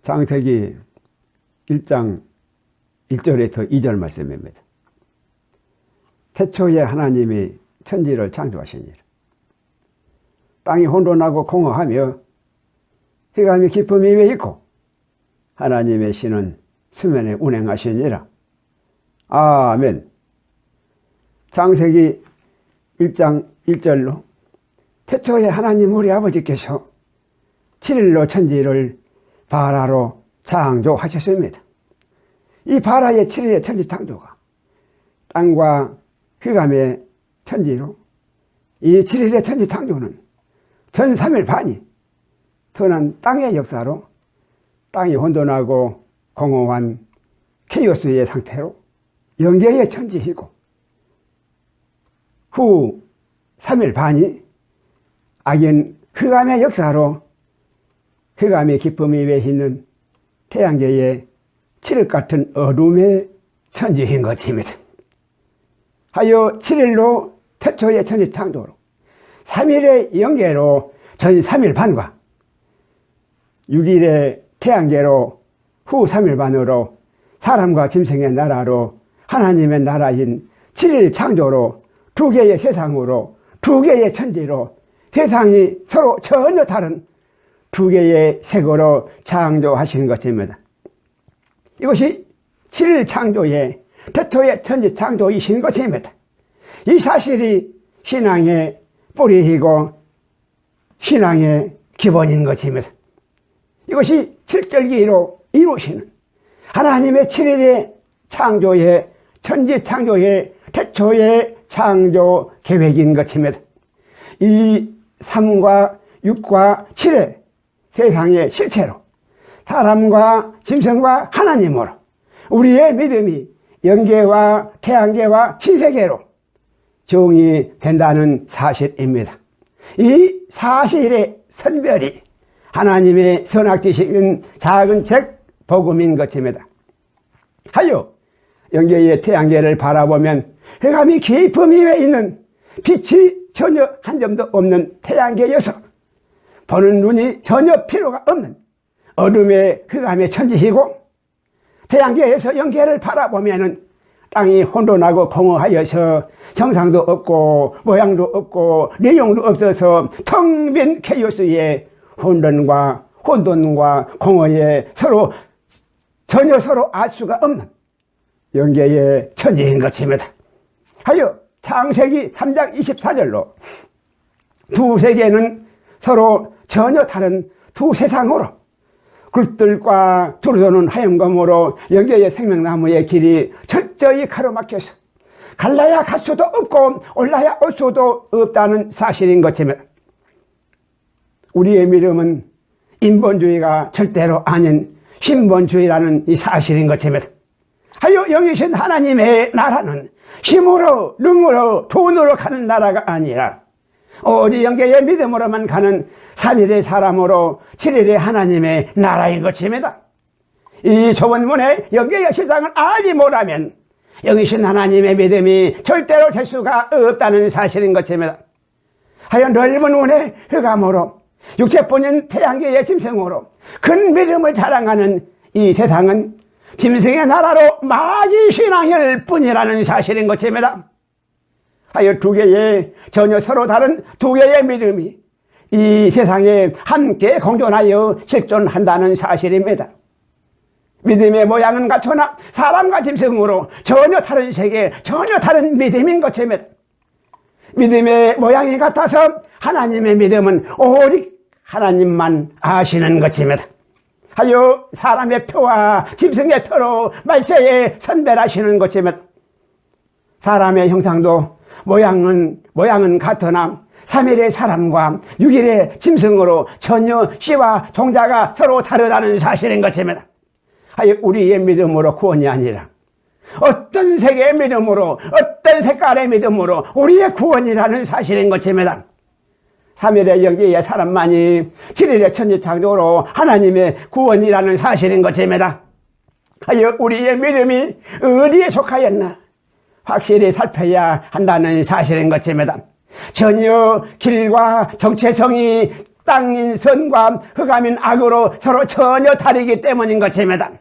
창세기 1장 1절에서 2절 말씀입니다. 태초에 하나님이 천지를 창조하시니라. 땅이 혼돈하고 공허하며 흑암이 깊음이 왜 있고 하나님의 신은 수면에 운행하시니라. 아멘. 창세기 1장 1절로 태초에 하나님 우리 아버지께서 7일로 천지를 바라로 창조하셨습니다. 이 바라의 7일의 천지 창조가 땅과 흑암의 천지로 이 7일의 천지 창조는 전 3일 반이 태어난 땅의 역사로 땅이 혼돈하고 공허한 케이오스의 상태로 영계의 천지이고 후 3일 반이 악인 흑암의 역사로 흑암의 기쁨이 외히는 태양계의 칠흑 같은 어둠의 천지인 것입니다. 하여 7일로 태초의 천지 창조로 3일의 영계로 전 3일 반과 6일의 태양계로 후 3일 반으로 사람과 짐승의 나라로 하나님의 나라인 7일 창조로 두 개의 세상으로 두 개의 천지로 세상이 서로 전혀 다른 두 개의 색으로 창조하신 것입니다. 이것이 7일 창조의 태초의 천지 창조이신 것입니다. 이 사실이 신앙의 뿌리이고 신앙의 기본인 것입니다. 이것이 7절기로 이루시는 하나님의 7일의 창조의 천지 창조의 태초의 창조 계획인 것입니다. 이 3과 6과 7의 세상의 실체로 사람과 짐승과 하나님으로 우리의 믿음이 영계와 태양계와 신세계로 정의된다는 사실입니다. 이 사실의 선별이 하나님의 선악지식인 작은 책 복음인 것입니다. 하여 영계의 태양계를 바라보면 흑암이 깊음이 왜 있는 빛이 전혀 한 점도 없는 태양계여서 보는 눈이 전혀 필요가 없는 어둠의 흑암의 천지이고 태양계에서 영계를 바라보면은 땅이 혼돈하고 공허하여서 형상도 없고 모양도 없고 내용도 없어서 텅 빈 케이오스의 혼돈과 공허에 전혀 서로 알 수가 없는 영계의 천지인 것입니다. 하여 창세기 3장 24절로 두 세계는 서로 전혀 다른 두 세상으로 굴들과 두루도는 하얀검으로 영계의 생명나무의 길이 철저히 가로막혀서 갈라야 갈 수도 없고 올라야 올 수도 없다는 사실인 것입니다. 우리의 믿음은 인본주의가 절대로 아닌 신본주의라는 이 사실인 것입니다. 하여 영이신 하나님의 나라는 힘으로 능으로 돈으로 가는 나라가 아니라 오직 영계의 믿음으로만 가는 3일의 사람으로 7일의 하나님의 나라인 것입니다. 이 좁은 문에 영계의 세상을 알지 못하면 영이신 하나님의 믿음이 절대로 될 수가 없다는 사실인 것입니다. 하여 넓은 문에 흑암으로 육체뿐인 태양계의 짐승으로 큰 믿음을 자랑하는 이 세상은 짐승의 나라로 마귀 신앙일 뿐이라는 사실인 것입니다. 하여 두 개의 전혀 서로 다른 두 개의 믿음이 이 세상에 함께 공존하여 실존한다는 사실입니다. 믿음의 모양은 같으나 사람과 짐승으로 전혀 다른 세계, 전혀 다른 믿음인 것입니다. 믿음의 모양이 같아서 하나님의 믿음은 오직 하나님만 아시는 것입니다. 하여 사람의 표와 짐승의 표로 말세에 선별하시는 것입니다. 사람의 형상도 모양은 같으나 3일의 사람과 6일의 짐승으로 전혀 씨와 종자가 서로 다르다는 사실인 것입니다. 하여 우리의 믿음으로 구원이 아니라 어떤 색의 믿음으로 어떤 색깔의 믿음으로 우리의 구원이라는 사실인 것입니다. 3일의 영계의 사람만이 7일의 천지창조로 하나님의 구원이라는 사실인 것입니다. 하여 우리의 믿음이 어디에 속하였나 확실히 살펴야 한다는 사실인 것입니다. 전혀 길과 정체성이 땅인 선과 흑암인 악으로 서로 전혀 다르기 때문인 것입니다.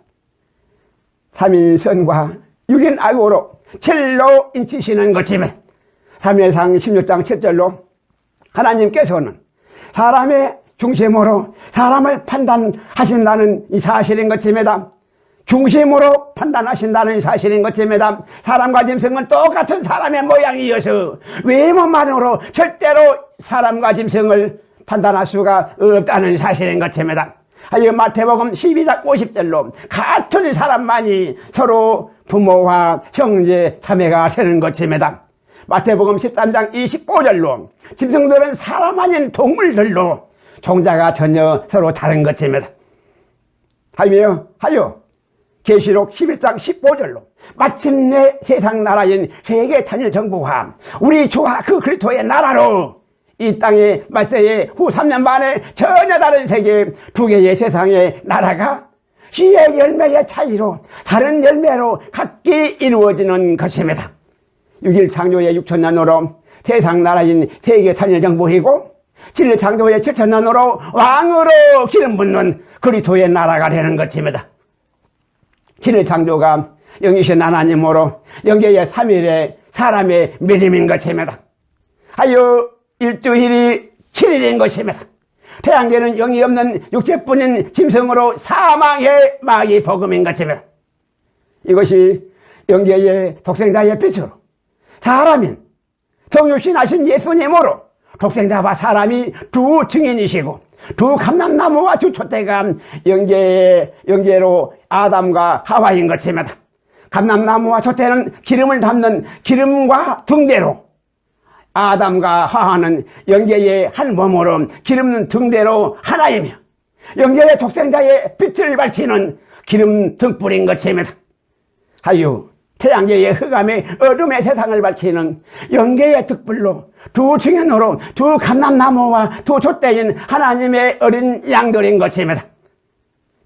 3인 선과 6인 악으로 칠로 인치시는 것입니다. 3일상 16장 7절로 하나님께서는 사람의 중심으로 사람을 판단하신다는 이 사실인 것입니다. 중심으로 판단하신다는 사실인 것입니다. 사람과 짐승은 똑같은 사람의 모양이어서 외모만으로 절대로 사람과 짐승을 판단할 수가 없다는 사실인 것입니다. 마태복음 12장 50절로 같은 사람만이 서로 부모와 형제 자매가 되는 것입니다. 마태복음 13장 25절로 짐승들은 사람 아닌 동물들로 종자가 전혀 서로 다른 것입니다. 계시록 11장 15절로 마침내 세상 나라인 세계 단일 정부와 우리 주와 그 그리스도의 나라로 이 땅의 말세의 후 3년 만에 전혀 다른 세계 두 개의 세상의 나라가 씨의 열매의 차이로 다른 열매로 각기 이루어지는 것입니다. 6일 창조의 6천년으로 세상 나라인 세계 단일 정부이고 7일 창조의 7천년으로 왕으로 기름 붓는 그리스도의 나라가 되는 것입니다. 7일 창조가 영이신 하나님으로 영계의 3일의 사람의 믿음인 것입니다. 일주일이 7일인 것입니다. 태양계는 영이 없는 육체뿐인 짐승으로 사망의 마귀 복음인 것입니다. 이것이 영계의 독생자의 빛으로 사람인 성육신하신 예수님으로 독생자와 사람이 두 증인이시고 두 감람나무와 두 촛대가 영계로 아담과 하와인 것입니다. 감람나무와 촛대는 기름을 담는 기름과 등대로, 아담과 하와는 영계의 한 몸으로 기름 등대로 하나이며 영계의 독생자의 빛을 밝히는 기름 등불인 것입니다. 태양계의 흑암의 어둠의 세상을 밝히는 영계의 등불로 두 증인으로 두 감람나무와 두 촛대인 하나님의 어린 양들인 것입니다.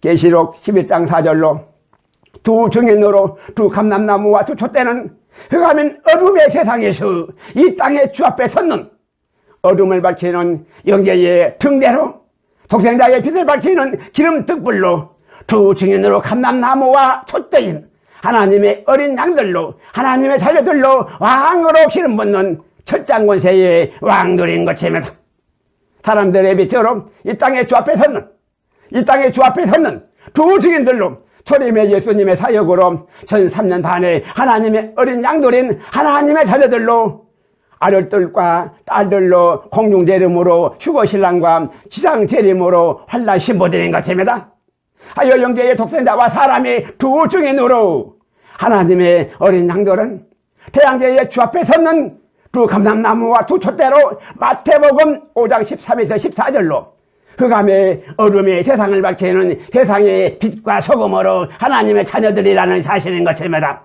계시록 11장 4절로 두 증인으로 두 감람나무와 두 촛대는 흑암인 어둠의 세상에서 이 땅의 주 앞에 섰는 어둠을 밝히는 영계의 등대로 독생자의 빛을 밝히는 기름 등불로 두 증인으로 감람나무와 촛대인 하나님의 어린 양들로 하나님의 자녀들로 왕으로 기름 붓는 첫장권세의 왕들인 것입니다. 사람들의 빛으로 이 땅의 주 앞에 섰는 두 증인들로 초림의 예수님의 사역으로 전 3년 반에 하나님의 어린 양들인 하나님의 자녀들로 아들들과 딸들로 공중재림으로 휴거신랑과 지상재림으로 환난 신부들인 것입니다. 영계의 독생자와 사람의 두 증인으로 하나님의 어린 양들은 태양계의 주 앞에 섰는 두 감람나무와 두 촛대로 마태복음 5장 13에서 14절로 흑암의 어둠의 세상을 밝히는 세상의 빛과 소금으로 하나님의 자녀들이라는 사실인 것입니다.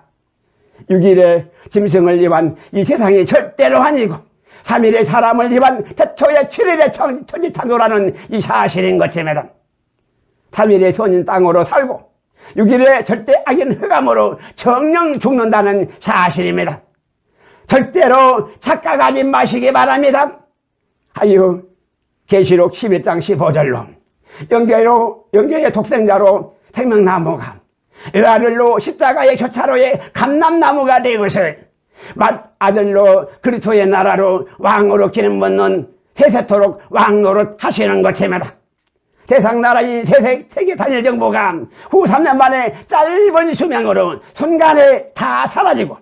6일에 짐승을 위한 이 세상이 절대로 아니고 3일에 사람을 위한 태초의 7일의 천지창조라는 이 사실인 것입니다. 3일에 선인 땅으로 살고 6일에 절대 악인 흑암으로 정령 죽는다는 사실입니다. 절대로 착각하지 마시기 바랍니다. 계시록 11장 15절로 영계의 독생자로 생명나무가 외아들로 십자가의 교차로에 감람나무가 되고서 맏아들로 그리스도의 나라로 왕으로 기름 붓는 세세토록 왕노릇 하시는 것입니다. 세상 나라인 세계 단일 정부가 후 3년 만에 짧은 수명으로 순간에 다 사라지고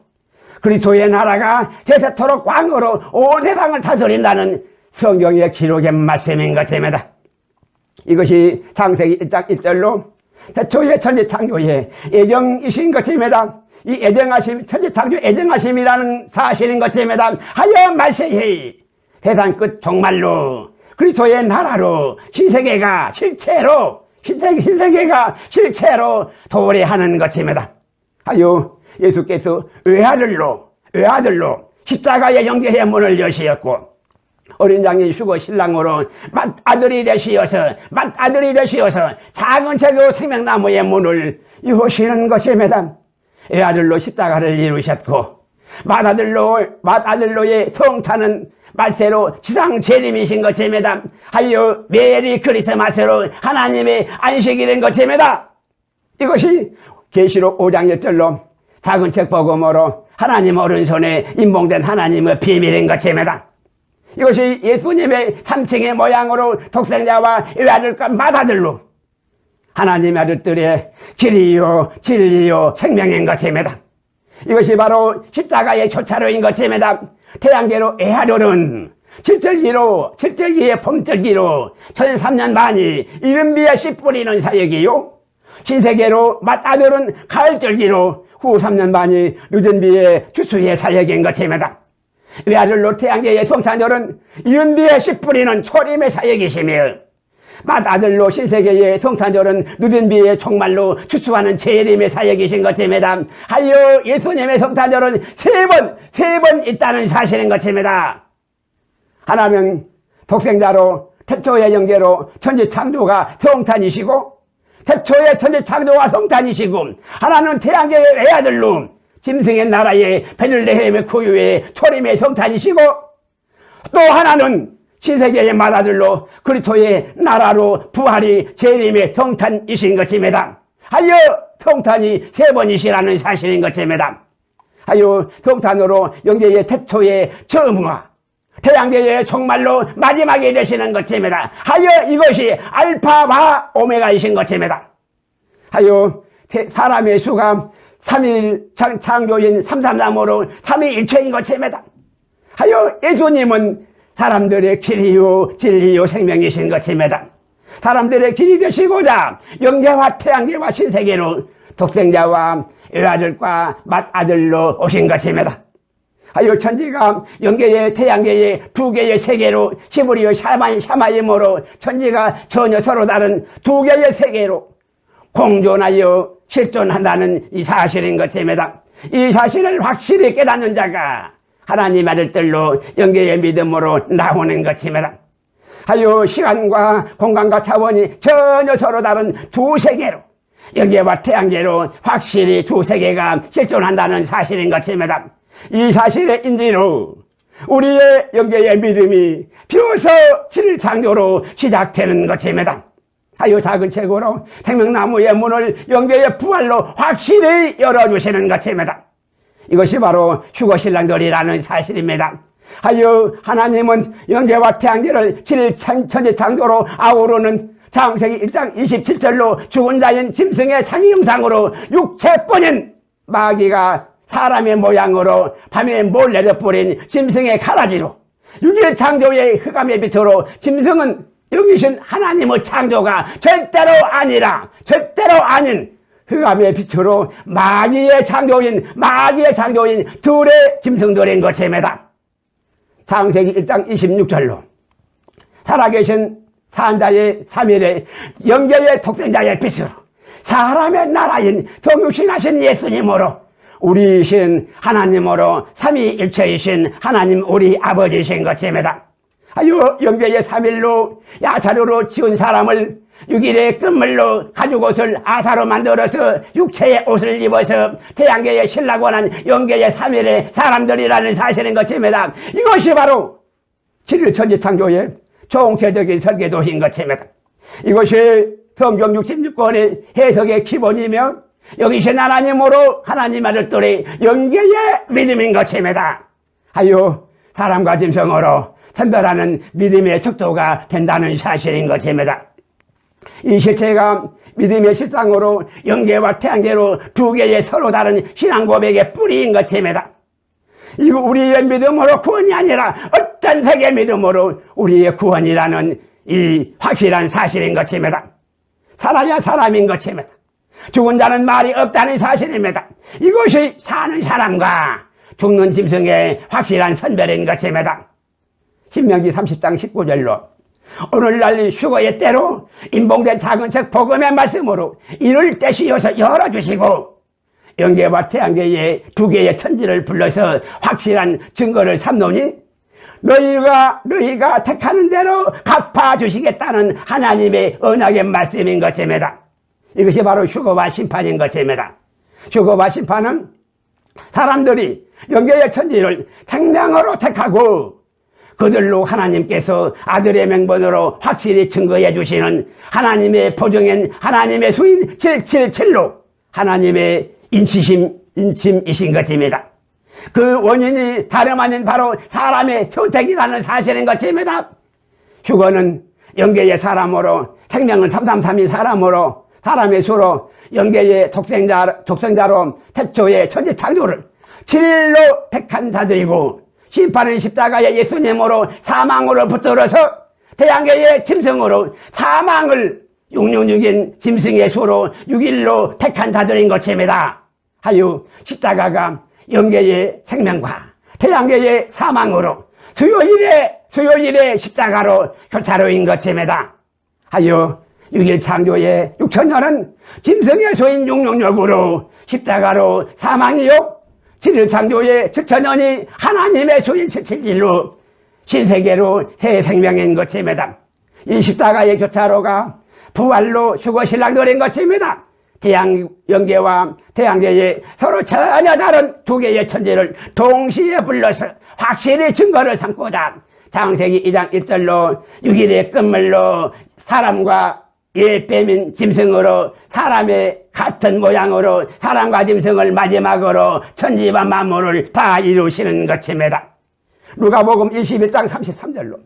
그리스도의 나라가 세세토록 왕으로 온 세상을 다스린다는 성경의 기록의 말씀인 것입니다. 이것이 창세기 1장 1절로 태초의 천지창조의 예정이신 것입니다. 이 예정하심, 천지창조 예정하심이라는 사실인 것입니다. 하여 말세에 세상 끝 정말로 그리스도의 나라로 신세계가 실체로 도래하는 것입니다. 예수께서 외아들로 십자가의 영계의 문을 여시었고 어린 양이 휴거 신랑으로 맏아들이 되시어서 작은 채도 생명나무의 문을 여시는 것입니다. 외아들로 십자가를 이루셨고 맏아들로의 성탄은 말세로 지상 재림이신 것입니다. 하여 메리 크리스마스로 하나님의 안식일인 것입니다. 이것이 계시록 5장 1절로 작은 책 복음으로 하나님 오른손에 인봉된 하나님의 비밀인 것입니다. 이것이 예수님의 3층의 모양으로 독생자와 외아들과 맏아들로 하나님의 아들들의 길이요 진리요 생명인 것입니다. 이것이 바로 십자가의 초차로인 것입니다. 태양계로 에하롤은 칠절기의 봄절기로 1003년 만이 이른비에 씨 뿌리는 사역이요, 신세계로 맏아들은 가을절기로 후 3년 만이 늦은 비에 추수의 사역인 것입니다. 외아들로 태양계의 성찬절은 이른비에 씨 뿌리는 초림의 사역이시며, 맏아들로 신세계의 성찬절은 늦은 비에 종말로 추수하는 재림의 사역이신 것입니다. 하여 예수님의 성찬절은 세 번 있다는 사실인 것입니다. 하나는 독생자로 태초의 영계로 천지창조가 성탄이시고, 태초의 천지창조가 성탄이시고, 하나는 태양계의 외아들로 짐승의 나라의 베들레헴의 구유의 초림의 성탄이시고, 또 하나는 신세계의 맏아들로 그리스도의 나라로 부활이 재림의 성탄이신 것입니다. 하여 성탄이 세 번이시라는 사실인 것입니다. 하여 성탄으로 영계의 태초의 처음과 태양계의 종말로 마지막이 되시는 것입니다. 하여 이것이 알파와 오메가이신 것입니다. 하여 사람의 수가 3일 창조인 333으로 3위일체인 것입니다. 하여 예수님은 사람들의 길이요 진리요 생명이신 것입니다. 사람들의 길이 되시고자 영계와 태양계와 신세계로 독생자와 외아들과 맏아들로 오신 것입니다. 하여 천지가 영계의 태양계의 두 개의 세계로 히브리어 샤마임으로 천지가 전혀 서로 다른 두 개의 세계로 공존하여 실존한다는 이 사실인 것입니다. 이 사실을 확실히 깨닫는 자가 하나님 아들들로 영계의 믿음으로 나오는 것입니다. 하여 시간과 공간과 차원이 전혀 서로 다른 두 세계로 영계와 태양계로 확실히 두 세계가 실존한다는 사실인 것입니다. 이 사실의 인지로 우리의 영계의 믿음이 비로소 질창조로 시작되는 것입니다. 하여 작은 책으로 생명나무의 문을 영계의 부활로 확실히 열어주시는 것입니다. 이것이 바로 휴거신랑들이라는 사실입니다. 하여 하나님은 영계와 태양계를 천지창조로 아우르는 창세기 1장 27절로 죽은 자인 짐승의 창의 형상으로 육체뿐인 마귀가 사람의 모양으로 밤에 몰 내려버린 짐승의 가라지로 육일 창조의 흑암의 빛으로 짐승은 영이신 하나님의 창조가 절대로 아닌 흑암의 빛으로 마귀의 창조인 둘의 짐승들인 것입니다. 창세기 1장 26절로 살아계신 산자의 3일의 영계의 독생자의 빛으로 사람의 나라인 동육신하신 예수님으로 우리이신 하나님으로 삼위일체이신 하나님 우리 아버지이신 것입니다. 하여 영계의 3일로 야차로로 지은 사람을 6일의 끝물로 가죽옷을 아사로 만들어서 육체의 옷을 입어서 태양계의 신라고 하는 영계의 3일의 사람들이라는 사실인 것입니다. 이것이 바로 진리천지창조의 총체적인 설계도인 것입니다. 이것이 성경 66권의 해석의 기본이며 여기신 하나님으로 하나님 아들들의 영계의 믿음인 것입니다. 하여 사람과 짐승으로 선별하는 믿음의 척도가 된다는 사실인 것입니다. 이 실체가 믿음의 실상으로 영계와 태양계로 두 개의 서로 다른 신앙 고백의 뿌리인 것입니다. 이거 우리의 믿음으로 구원이 아니라 어떤 세계 믿음으로 우리의 구원이라는 이 확실한 사실인 것입니다. 살아야 사람인 것입니다. 죽은 자는 말이 없다는 사실입니다. 이것이 사는 사람과 죽는 짐승의 확실한 선별인 것입니다. 신명기 30장 19절로 오늘날 휴거의 때로 인봉된 작은 책 복음의 말씀으로 이를 때시여서 열어주시고 영계와 태양계의 두 개의 천지를 불러서 확실한 증거를 삼노니 너희가 택하는 대로 갚아주시겠다는 하나님의 언약의 말씀인 것입니다. 이것이 바로 휴거와 심판인 것입니다. 휴거와 심판은 사람들이 영계의 천지를 생명으로 택하고 그들로 하나님께서 아들의 명분으로 확실히 증거해 주시는 하나님의 보증인 하나님의 수인 777로 하나님의 인침이신 것입니다. 그 원인이 다름 아닌 바로 사람의 선택이라는 사실인 것입니다. 휴거는 영계의 사람으로 생명을 333인 사람으로 사람의 수로 영계의 독생자로 태초의 천지 창조를 7일로 택한 자들이고 심판은 십자가의 예수님으로 사망으로 붙들어서 태양계의 짐승으로 사망을 666인 짐승의 수로 6일로 택한 자들인 것입니다. 하유 십자가가 영계의 생명과 태양계의 사망으로 수요일에 십자가로 교차로인 것입니다. 하유 6일 창조의 6천년은 짐승의 소인 666으로 십자가로 사망이요 7일 창조의 7천년이 하나님의 수인 777로 신세계로 새 생명인 것입니다. 이 십자가의 교차로가 부활로 휴거신랑들인 것입니다. 영계와 태양계의 서로 전혀 다른 두 개의 천지를 동시에 불러서 확실히 증거를 삼고자 창세기 2장 1절로 6일의 끝물로 사람과 뱀인 짐승으로 사람의 같은 모양으로 사람과 짐승을 마지막으로 천지와 만물을 다 이루시는 것입니다. 누가복음 21장 33절로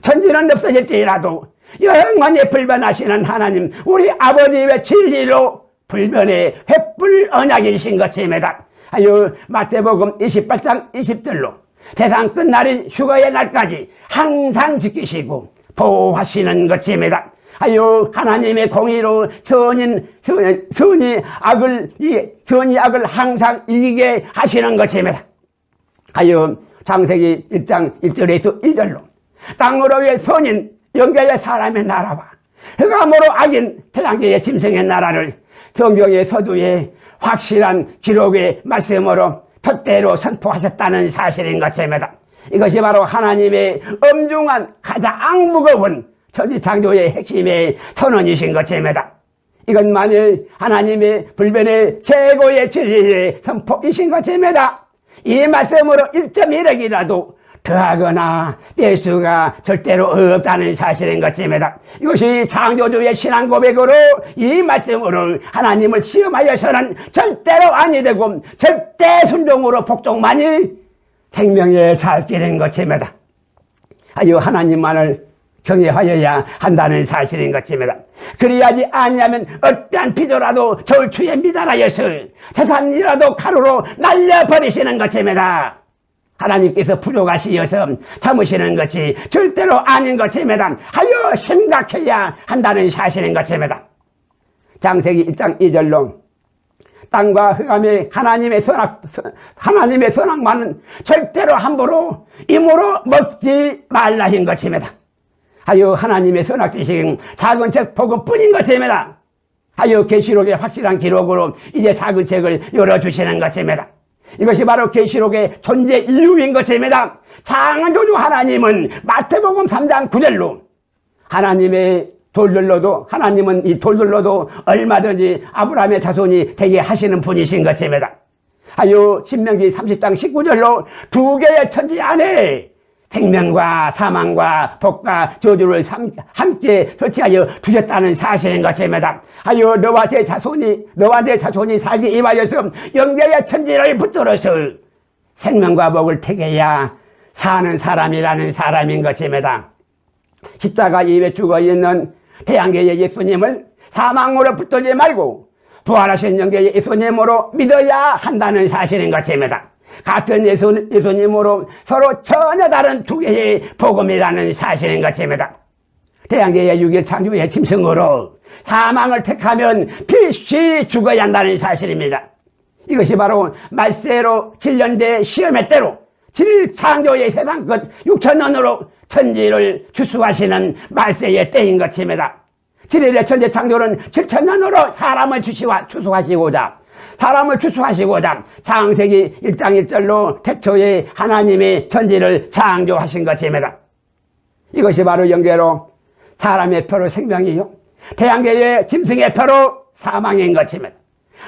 천지는 없어질지라도 영원히 불변하시는 하나님 우리 아버지의 진리로 불변의 횃불 언약이신 것입니다. 하여 마태복음 28장 20절로 세상 끝날인 휴거의 날까지 항상 지키시고 보호하시는 것입니다. 하여 하나님의 공의로 선이 악을 항상 이기게 하시는 것입니다. 하여 창세기 1장 1절에서 2절로 땅으로의 선인 영계의 사람의 나라와 흑암으로 악인 태양계의 짐승의 나라를 성경의 서두에 확실한 기록의 말씀으로 표대로 선포하셨다는 사실인 것입니다. 이것이 바로 하나님의 엄중한 가장 무거운 천지창조의 핵심의 선언이신 것입니다. 이것만이 하나님의 불변의 최고의 진리의 선포이신 것입니다. 이 말씀으로 1.1억이라도 더하거나 뺄 수가 절대로 없다는 사실인 것입니다. 이것이 창조주의 신앙 고백으로 이 말씀으로 하나님을 시험하여서는 절대로 아니 되고 절대 순종으로 복종만이 생명의 살 길인 것입니다. 아유 하나님만을 경외하여야 한다는 사실인 것입니다. 그리하지 아니하면 어떠한 비도라도 절추에 미달하여서 태산이라도 가루로 날려버리시는 것입니다. 하나님께서 부족하시어서 참으시는 것이 절대로 아닌 것입니다. 하여 심각해야 한다는 사실인 것입니다. 창세기 1장 2절로 땅과 흑암의 하나님의 선악만은 절대로 함부로 임으로 먹지 말라인 것입니다. 하여 하나님의 선악 지식은 작은 책 복음뿐인 것입니다. 하여 계시록의 확실한 기록으로 이제 작은 책을 열어주시는 것입니다. 이것이 바로 계시록의 존재 이유인 것입니다. 창조주 하나님은 마태복음 3장 9절로 하나님은 이 돌들로도 얼마든지 아브라함의 자손이 되게 하시는 분이신 것입니다. 하여 신명기 30장 19절로 두 개의 천지 안에 생명과 사망과 복과 저주를 함께 설치하여 두셨다는 사실인 것입니다. 하여 너와 내 자손이 살기 임하여서 영계의 천지를 붙들어서 생명과 복을 택해야 사는 사람이라는 사람인 것입니다. 십자가 이에 죽어있는 태양계의 예수님을 사망으로 붙들지 말고 부활하신 영계의 예수님으로 믿어야 한다는 사실인 것입니다. 같은 예수님으로 서로 전혀 다른 두 개의 복음이라는 사실인 것입니다. 태양계의 6일 창조의 짐승으로 사망을 택하면 필시 죽어야 한다는 사실입니다. 이것이 바로 말세로 7년대 시험의 때로 7일 창조의 세상 끝 6천년으로 천지를 추수하시는 말세의 때인 것입니다. 7일의 천지 창조는 7천년으로 사람을 추수하시고자 창세기 1장 1절로 태초에 하나님의 천지를 창조하신 것입니다. 이것이 바로 영계로 사람의 표로 생명이요 태양계의 짐승의 표로 사망인 것입니다.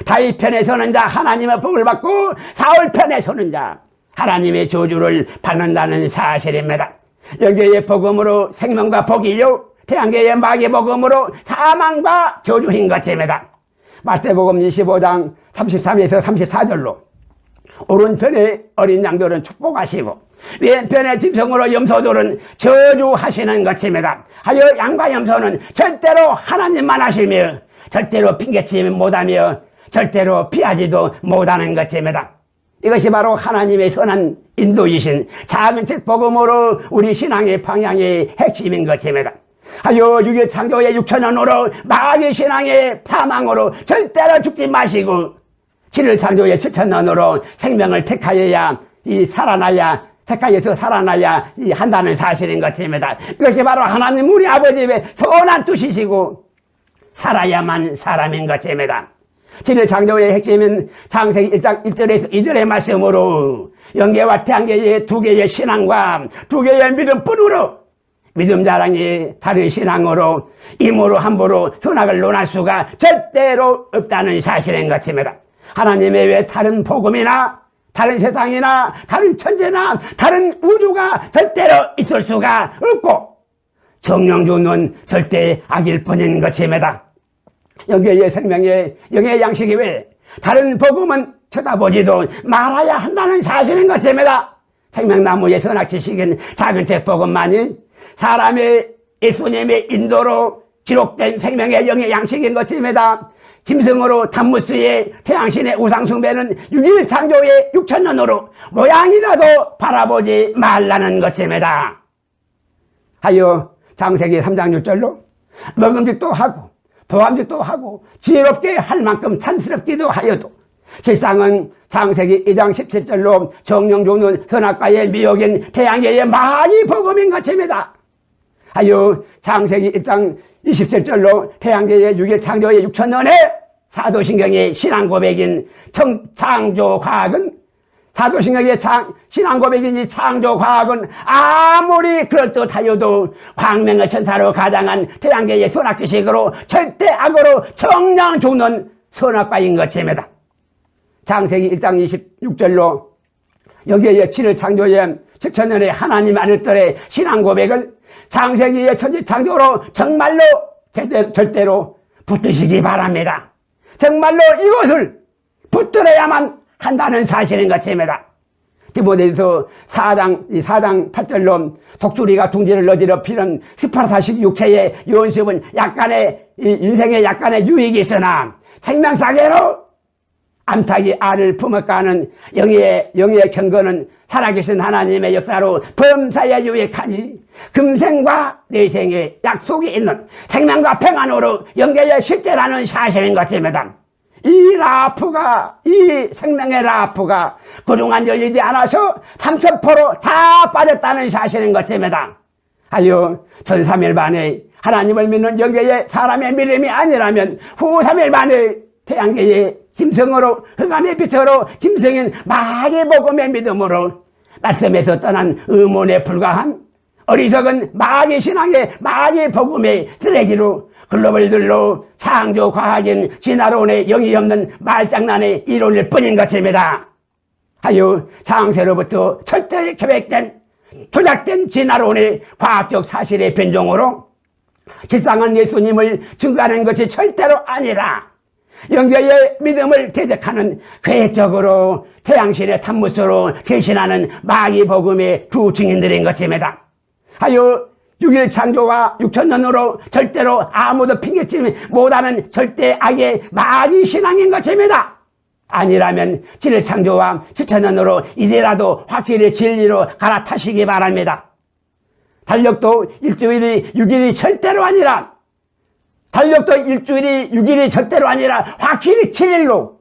다윗 편에 서는 자 하나님의 복을 받고 사울 편에 서는 자 하나님의 저주를 받는다는 사실입니다. 여기에 복음으로 생명과 복이요 태양계의 마귀 복음으로 사망과 저주인 것입니다. 마태복음 25장 33에서 34절로 오른편에 어린 양들은 축복하시고 왼편에 짐승으로 염소들은 저주하시는 것입니다. 하여 양과 염소는 절대로 하나님만 하시며 절대로 핑계치지 못하며 절대로 피하지도 못하는 것입니다. 이것이 바로 하나님의 선한 인도이신 작은 책 복음으로 우리 신앙의 방향의 핵심인 것입니다. 하여 육의 창조의 6천년으로 마귀 신앙의 사망으로 절대로 죽지 마시고 7일 창조의 7천년으로 생명을 택하여야 살아나야 택하여서 살아나야 한다는 사실인 것입니다. 이것이 바로 하나님 우리 아버지의 선한 뜻이시고 살아야만 사람인 것입니다. 7일 창조의 핵심은 창세기 1장 1절에서 2절의 말씀으로 영계와 태양계의 두 개의 신앙과 두 개의 믿음뿐으로 믿음 자랑이 다른 신앙으로 임으로 함부로 선악을 논할 수가 절대로 없다는 사실인 것입니다. 하나님의 외 다른 복음이나 다른 세상이나 다른 천재나 다른 우주가 절대로 있을 수가 없고 정령주는 절대 악일 뿐인 것입니다. 여기에 생명의 영의 양식이 외 다른 복음은 쳐다보지도 말아야 한다는 사실인 것입니다. 생명나무의 선악 지식인 작은 책 복음만이 사람의 예수님의 인도로 기록된 생명의 영의 양식인 것입니다. 짐승으로 단무스의 태양신의 우상숭배는 6일 창조의 6천년으로 모양이라도 바라보지 말라는 것입니다. 하여 창세기 3장 6절로 먹음직도 하고 보암직도 하고 지혜롭게 할 만큼 탐스럽기도 하여도 실상은 창세기 2장 17절로 정령 주는 선악과의 미혹인 태양계의 마귀 복음인 것입니다. 하여 창세기 1장 27절로 태양계의 6일 창조의 6천년의 사도신경의 신앙고백인 창조과학은 사도신경의 신앙고백인 이 창조과학은 아무리 그럴듯하여도 광명의 천사로 가장한 태양계의 선악지식으로 절대 악으로 정녕 죽는 선악과인 것입니다. 창세기 1장 26절로 여기에 7일 창조의 7천년의 하나님 아들들의 신앙고백을 창세기의 천지창조로 정말로 절대로 붙드시기 바랍니다. 정말로 이것을 붙들어야만 한다는 사실인 것입니다. 디모데후서 4장 8절로 독수리가 둥지를 어지럽히는 스파르타식 육체의 연습은 약간의 인생에 약간의 유익이 있으나 생명사계로 암탉이 알을 품어가는 영의 경건은 살아계신 하나님의 역사로 범사에 유익하니 금생과 내생의 약속이 있는 생명과 평안으로 영계의 실제라는 사실인 것입니다. 이 라프가 이 생명의 라프가 그동안 열리지 않아서 30% 다 빠졌다는 사실인 것입니다. 하여 전 3일 만에 하나님을 믿는 영계의 사람의 믿음이 아니라면 후 3일 만에 태양계의 짐승으로 흑암의 빛으로 짐승인 마귀 복음의 믿음으로 말씀에서 떠난 의문에 불과한 어리석은 마귀 신앙의 마귀 복음의 쓰레기로 글로벌들로 창조 과학인 진화론의 영이 없는 말장난의 이론일 뿐인 것입니다. 하여 창세로부터 철저히 계획된 조작된 진화론의 과학적 사실의 변종으로 실상은 예수님을 증거하는 것이 절대로 아니라 영계의 믿음을 대적하는 계획적으로 태양신의 탐무스로 계신하는 마귀 복음의 두 증인들인 것입니다. 하여 6일 창조와 6천년으로 절대로 아무도 핑계치지 못하는 절대 악의 마귀 신앙인 것입니다. 아니라면 7일 창조와 7천년으로 이제라도 확실히 진리로 갈아타시기 바랍니다. 달력도 일주일이 6일이 절대로 아니라 달력도 일주일이 6일이 절대로 아니라 확실히 7일로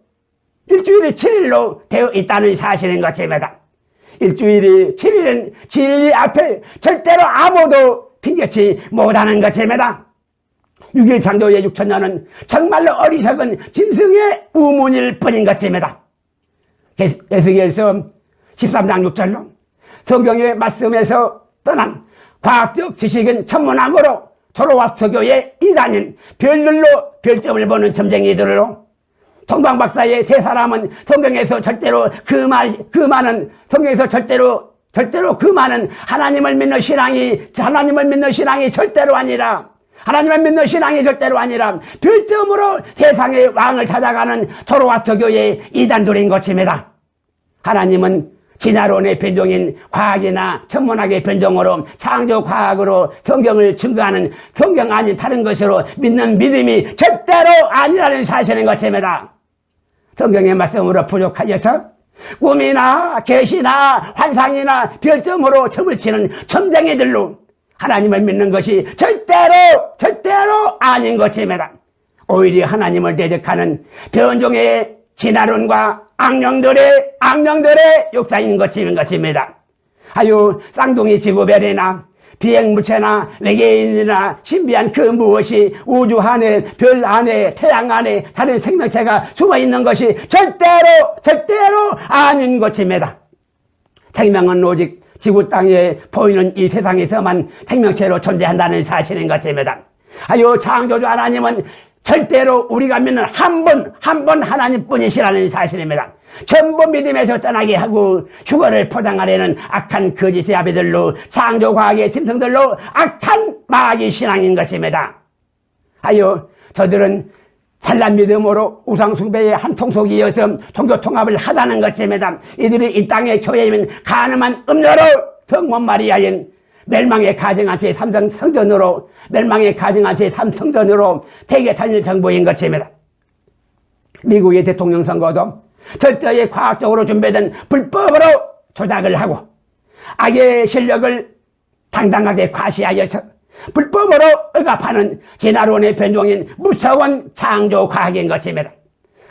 일주일이 7일로 되어 있다는 사실인 것입니다. 일주일이 7일은 진리 앞에 절대로 아무도 핑계치 못하는 것입니다. 6일 창조의 6천년은 정말로 어리석은 짐승의 우문일 뿐인 것입니다. 에스겔서 13장 6절로 성경의 말씀에서 떠난 과학적 지식인 천문학으로 조로와스터교의 이단인 별들로 별점을 보는 점쟁이들로 동방박사의 세 사람은 성경에서 절대로 성경에서 절대로 그 많은 하나님을 믿는 신앙이 절대로 아니라, 하나님을 믿는 신앙이 절대로 아니라 별점으로 세상의 왕을 찾아가는 조로아스터 교회의 이단들인 것입니다. 하나님은 진화론의 변종인 과학이나 천문학의 변종으로 창조과학으로 성경을 증거하는 성경 아닌 다른 것으로 믿는 믿음이 절대로 아니라는 사실인 것입니다. 성경의 말씀으로 부족하여서 꿈이나 계시나 환상이나 별점으로 점을 치는 점쟁이들로 하나님을 믿는 것이 절대로 아닌 것입니다. 오히려 하나님을 대적하는 변종의 진화론과 악령들의 역사인 것입니다. 하여 쌍둥이 지구별이나 비행물체나 외계인이나 신비한 그 무엇이 우주 안에, 별 안에, 태양 안에 다른 생명체가 숨어있는 것이 절대로 아닌 것입니다. 생명은 오직 지구 땅에 보이는 이 세상에서만 생명체로 존재한다는 사실인 것입니다. 하여 창조주 하나님은 절대로 우리가 믿는 한 분 하나님뿐이시라는 사실입니다. 전부 믿음에서 떠나게 하고 휴거를 포장하려는 악한 거짓의 아비들로, 창조과학의 짐승들로 악한 마귀 신앙인 것입니다. 하여 저들은 찬란 믿음으로 우상숭배의 한 통속이어서 종교통합을 하다는 것입니다. 이들이 이 땅의 교회이면 가늠한 음료로 성모 마리아인 멸망의 가증한 제 3성 성전으로, 세계 단일 정부인 것입니다. 미국의 대통령 선거도 철저히 과학적으로 준비된 불법으로 조작을 하고 악의 실력을 당당하게 과시하여서 불법으로 억압하는 진화론의 변종인 무서운 창조과학인 것입니다.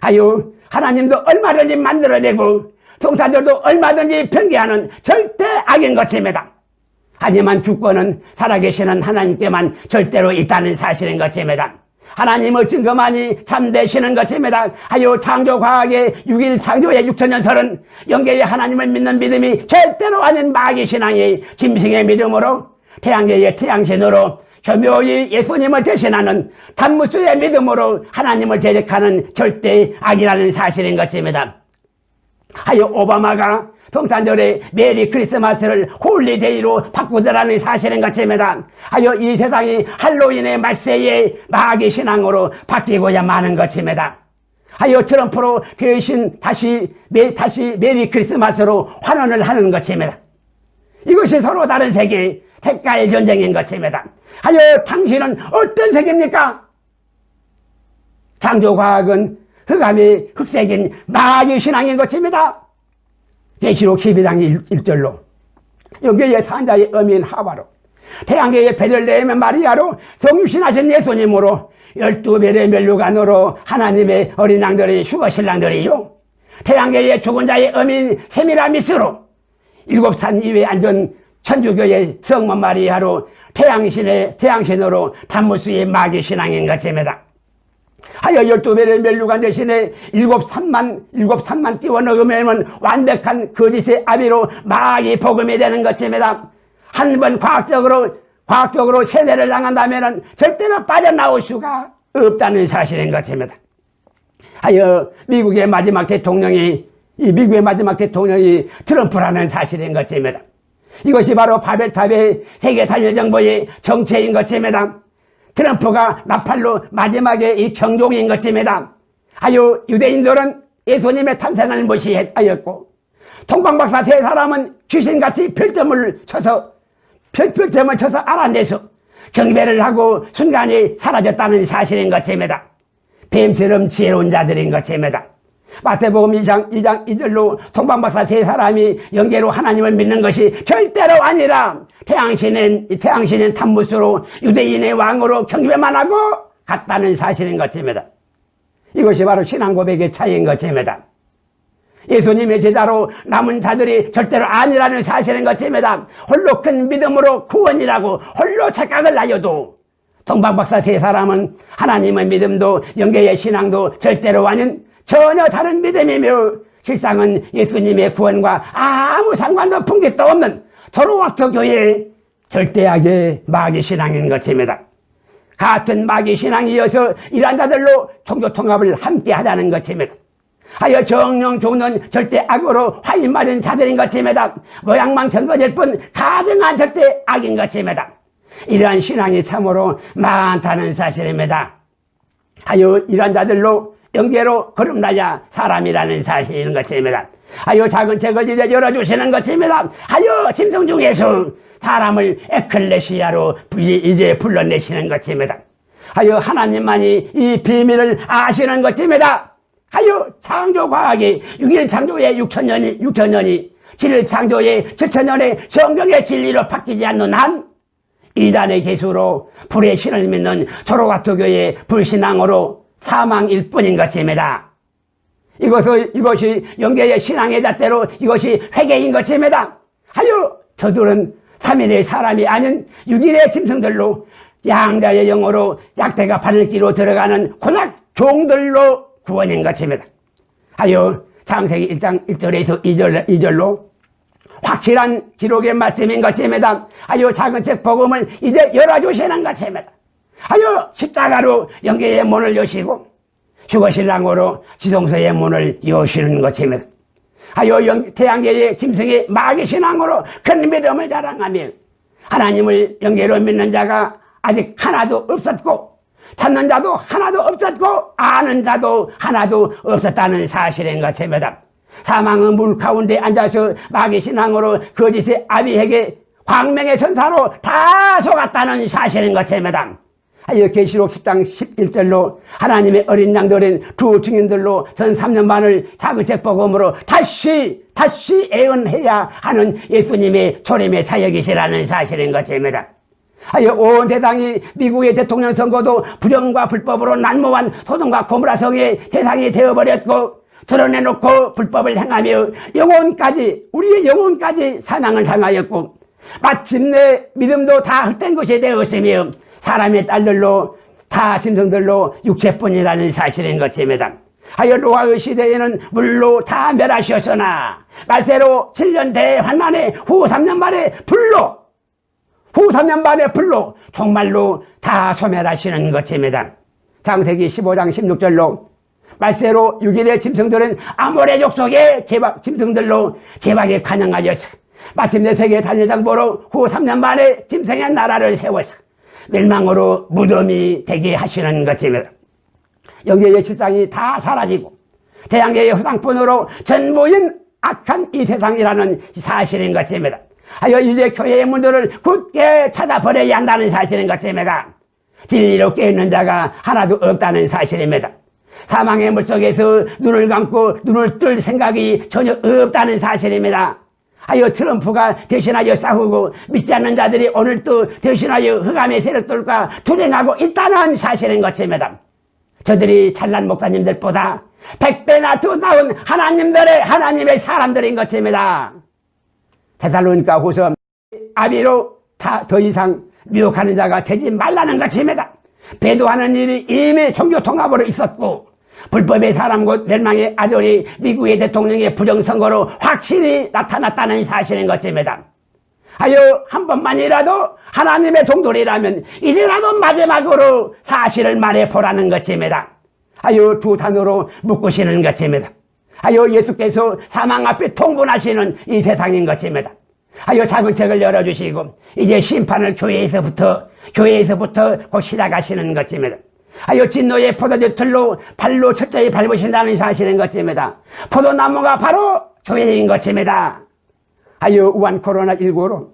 하여 하나님도 얼마든지 만들어내고 통사들도 얼마든지 편개하는 절대 악인 것입니다. 하지만 주권은 살아계시는 하나님께만 절대로 있다는 사실인 것입니다. 하나님의 증거만이 참되시는 것입니다. 하여 창조과학의 6일 창조의 6천년설은 영계의 하나님을 믿는 믿음이 절대로 아닌 마귀 신앙이 짐승의 믿음으로, 태양계의 태양신으로 교묘히 예수님을 대신하는 단무수의 믿음으로 하나님을 대적하는 절대 악이라는 사실인 것입니다. 하여 오바마가 성탄절에 메리 크리스마스를 홀리데이로 바꾸더라는 사실인 것입니다. 하여 이 세상이 할로윈의 말세의 마귀 신앙으로 바뀌고야 마는 것입니다. 하여 트럼프로 대신 다시 메리 크리스마스로 환원을 하는 것입니다. 이것이 서로 다른 세계의 색깔 전쟁인 것입니다. 하여 당신은 어떤 색입니까? 창조과학은 흑암이 흑색인 마귀 신앙인 것입니다. 계시록 12장 1절로 여기에 산자의 어미인 하와로, 태양계의 베들레헴의 마리아로, 성육신하신 예수님으로, 12별의 면류관으로 하나님의 어린 양들이 휴거신랑들이요, 태양계의 죽은 자의 어미인 세미라미스로, 7산 위에 앉은 천주교의 성모 마리아로, 태양신으로 단무수의 마귀 신앙인 것입니다. 하여 12별의 면류관 대신에 7산만 띄워 넣으면 완벽한 거짓의 아비로 마귀 복음이 되는 것입니다. 한 번 과학적으로 세대를 당한다면 절대로 빠져나올 수가 없다는 사실인 것입니다. 하여 미국의 마지막 대통령이 트럼프라는 사실인 것입니다. 이것이 바로 바벨탑의 세계 단일 정부의 정체인 것입니다. 트럼프가 나팔로 마지막에 이 경종인 것입니다. 하여 유대인들은 예수님의 탄생을 무시하였고, 동방박사 세 사람은 귀신같이 별점을 쳐서 알아내서 경배를 하고 순간에 사라졌다는 사실인 것입니다. 뱀처럼 지혜로운 자들인 것입니다. 마태복음 2장 2절로 동방박사 세 사람이 영계로 하나님을 믿는 것이 절대로 아니라 태양신인 탄무수로 유대인의 왕으로 경배만 하고 갔다는 사실인 것입니다. 이것이 바로 신앙 고백의 차이인 것입니다. 예수님의 제자로 남은 자들이 절대로 아니라는 사실인 것입니다. 홀로 큰 믿음으로 구원이라고 홀로 착각을 하여도 동방박사 세 사람은 하나님의 믿음도 영계의 신앙도 절대로 아닌 전혀 다른 믿음이며, 실상은 예수님의 구원과 아무 상관도 풍기도 없는 조로아스터 교회의 절대악의 마귀 신앙인 것입니다. 같은 마귀 신앙이어서 이러한 자들로 종교 통합을 함께 하자는 것입니다. 하여 정령 종은 절대 악으로 화인 맞은 자들인 것입니다. 모양만 전거질 뿐 가증한 절대 악인 것입니다. 이러한 신앙이 참으로 많다는 사실입니다. 하여 이러한 자들로 영계로 거듭나야 사람이라는 사실인 것입니다. 하여 작은 책을 이제 열어주시는 것입니다. 하여 짐승 중에서 사람을 에클레시아로 이제 불러내시는 것입니다. 하여 하나님만이 이 비밀을 아시는 것입니다. 하여 창조과학이 6일 창조의 6천년이 7일 창조의 7천년의 성경의 진리로 바뀌지 않는 한 이단의 계수로 불의 신을 믿는 조로가토교의 불신앙으로 사망일 뿐인 것입니다. 이것이 영계의 신앙의 잣대로 이것이 회개인 것입니다. 하여 저들은 3일의 사람이 아닌 6일의 짐승들로 양자의 영으로 약대가 바늘기로 들어가는 곤약 종들로 구원인 것입니다. 하여 창세기 1장 1절에서 2절로 확실한 기록의 말씀인 것입니다. 하여 작은 책 복음을 이제 열어주시는 것입니다. 하여 십자가로 영계의 문을 여시고 휴거신랑으로 지성소의 문을 여시는 것입니다. 하여 태양계의 짐승의 마귀신앙으로 큰 믿음을 자랑하며 하나님을 영계로 믿는 자가 아직 하나도 없었고 찾는 자도 하나도 없었고 아는 자도 하나도 없었다는 사실인 것입니다. 사망은 물 가운데 앉아서 마귀신앙으로 거짓의 아비에게 광명의 천사로 다 속았다는 사실인 것입니다. 하여 계시록 10장 11절로 하나님의 어린 양들인 두 증인들로 전 3년 반을 작은 책 복음으로 다시 애언해야 하는 예수님의 초림의 사역이시라는 사실인 것입니다. 하여 온 세상이 미국의 대통령 선거도 부정과 불법으로 난무한 소돔과 고모라성의 세상이 되어버렸고 드러내놓고 불법을 행하며 우리의 영혼까지 사냥을 당하였고 마침내 믿음도 다 헛된 것이 되었으며 사람의 딸들로 다 짐승들로 육체뿐이라는 사실인 것입니다. 하여 노아의 시대에는 물로 다 멸하셨으나 말세로 7년 대환난에 후 3년 만에 불로 정말로 다 소멸하시는 것입니다. 창세기 15장 16절로 말세로 6일의 짐승들은 아모레 족속의 짐승들로 제박에 관영하여서 마침내 세계 단일장보로 후 3년 만에 짐승의 나라를 세워서 멸망으로 무덤이 되게 하시는 것입니다. 영계의 실상이 다 사라지고 태양계의 허상뿐으로 전부인 악한 이 세상이라는 사실인 것입니다. 하여 이제 교회의 문들을 굳게 찾아버려야 한다는 사실인 것입니다. 진리로 깨어있는 자가 하나도 없다는 사실입니다. 사망의 물속에서 눈을 감고 눈을 뜰 생각이 전혀 없다는 사실입니다. 하여 트럼프가 대신하여 싸우고 믿지 않는 자들이 오늘도 대신하여 흑암의 세력들과 투쟁하고 있다는 사실인 것입니다. 저들이 찬란 목사님들보다 100배나 더 나은 하나님의 사람들인 것입니다. 데살로니가 후서 아비로 더 이상 미혹하는 자가 되지 말라는 것입니다. 배도하는 일이 이미 종교 통합으로 있었고 불법의 사람 곧 멸망의 아들이 미국의 대통령의 부정선거로 확실히 나타났다는 사실인 것입니다. 하여 한 번만이라도 하나님의 동돌이라면 이제라도 마지막으로 사실을 말해보라는 것입니다. 하여 두 단어로 묶으시는 것입니다. 하여 예수께서 사망 앞에 통분하시는 이 세상인 것입니다. 하여 작은 책을 열어주시고 이제 심판을 교회에서부터 곧 시작하시는 것입니다. 하여 진노의 포도주 틀로 발로 철저히 밟으신다는 사실인 것입니다. 포도나무가 바로 교회인 것입니다. 하여 우한 코로나19로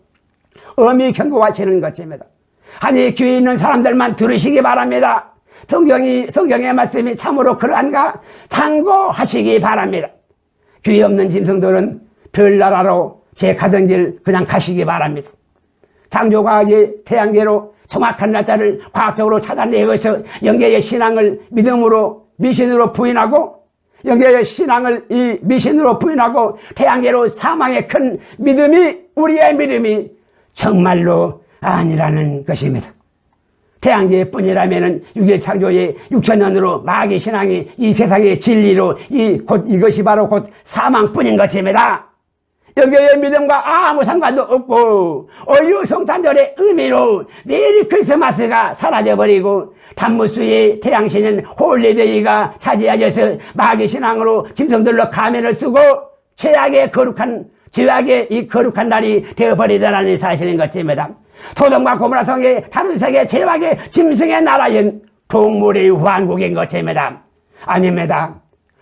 엄히 경고하시는 것입니다. 아니 교회에 있는 사람들만 들으시기 바랍니다. 성경의 말씀이 참으로 그러한가 참고하시기 바랍니다. 교회 없는 짐승들은 별나라로 제 가던 길 그냥 가시기 바랍니다. 창조과학이 태양계로 정확한 날짜를 과학적으로 찾아내어서 영계의 신앙을 미신으로 부인하고 영계의 신앙을 이 미신으로 부인하고 태양계로 사망의 큰 우리의 믿음이 정말로 아니라는 것입니다. 태양계 뿐이라면은 6일 창조의 6천년으로 마귀 신앙이 이 세상의 진리로 이것이 바로 곧 사망뿐인 것입니다. 영계의 믿음과 아무 상관도 없고 오히려 성탄절의 의미로 메리 크리스마스가 사라져버리고 단무수의 태양신인 홀리데이가 차지하여서 마귀신앙으로 짐승들로 가면을 쓰고 죄악의 이 거룩한 날이 되어버리더라는 사실인 것입니다. 소돔과 고모라 성의 다른 세계 죄악의 짐승의 나라인 동물의 왕국인 것입니다. 아닙니다.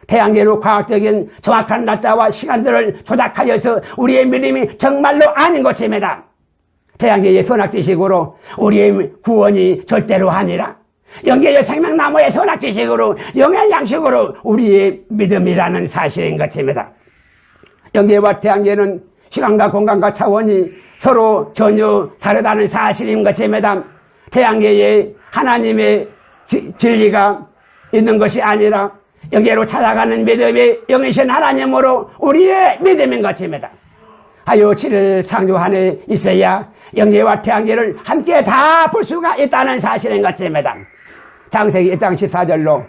태양계로 과학적인 정확한 날짜와 시간들을 조작하여서 우리의 믿음이 정말로 아닌 것입니다. 태양계의 선악지식으로 우리의 구원이 절대로 아니라 영계의 생명나무의 선악지식으로 영의 양식으로 우리의 믿음이라는 사실인 것입니다. 영계와 태양계는 시간과 공간과 차원이 서로 전혀 다르다는 사실인 것입니다. 태양계에 하나님의 진리가 있는 것이 아니라 영계로 찾아가는 믿음이 영이신 하나님으로 우리의 믿음인 것입니다. 하여 7일 창조 안에 있어야 영계와 태양계를 함께 다 볼 수가 있다는 사실인 것입니다. 창세기 1장 14절로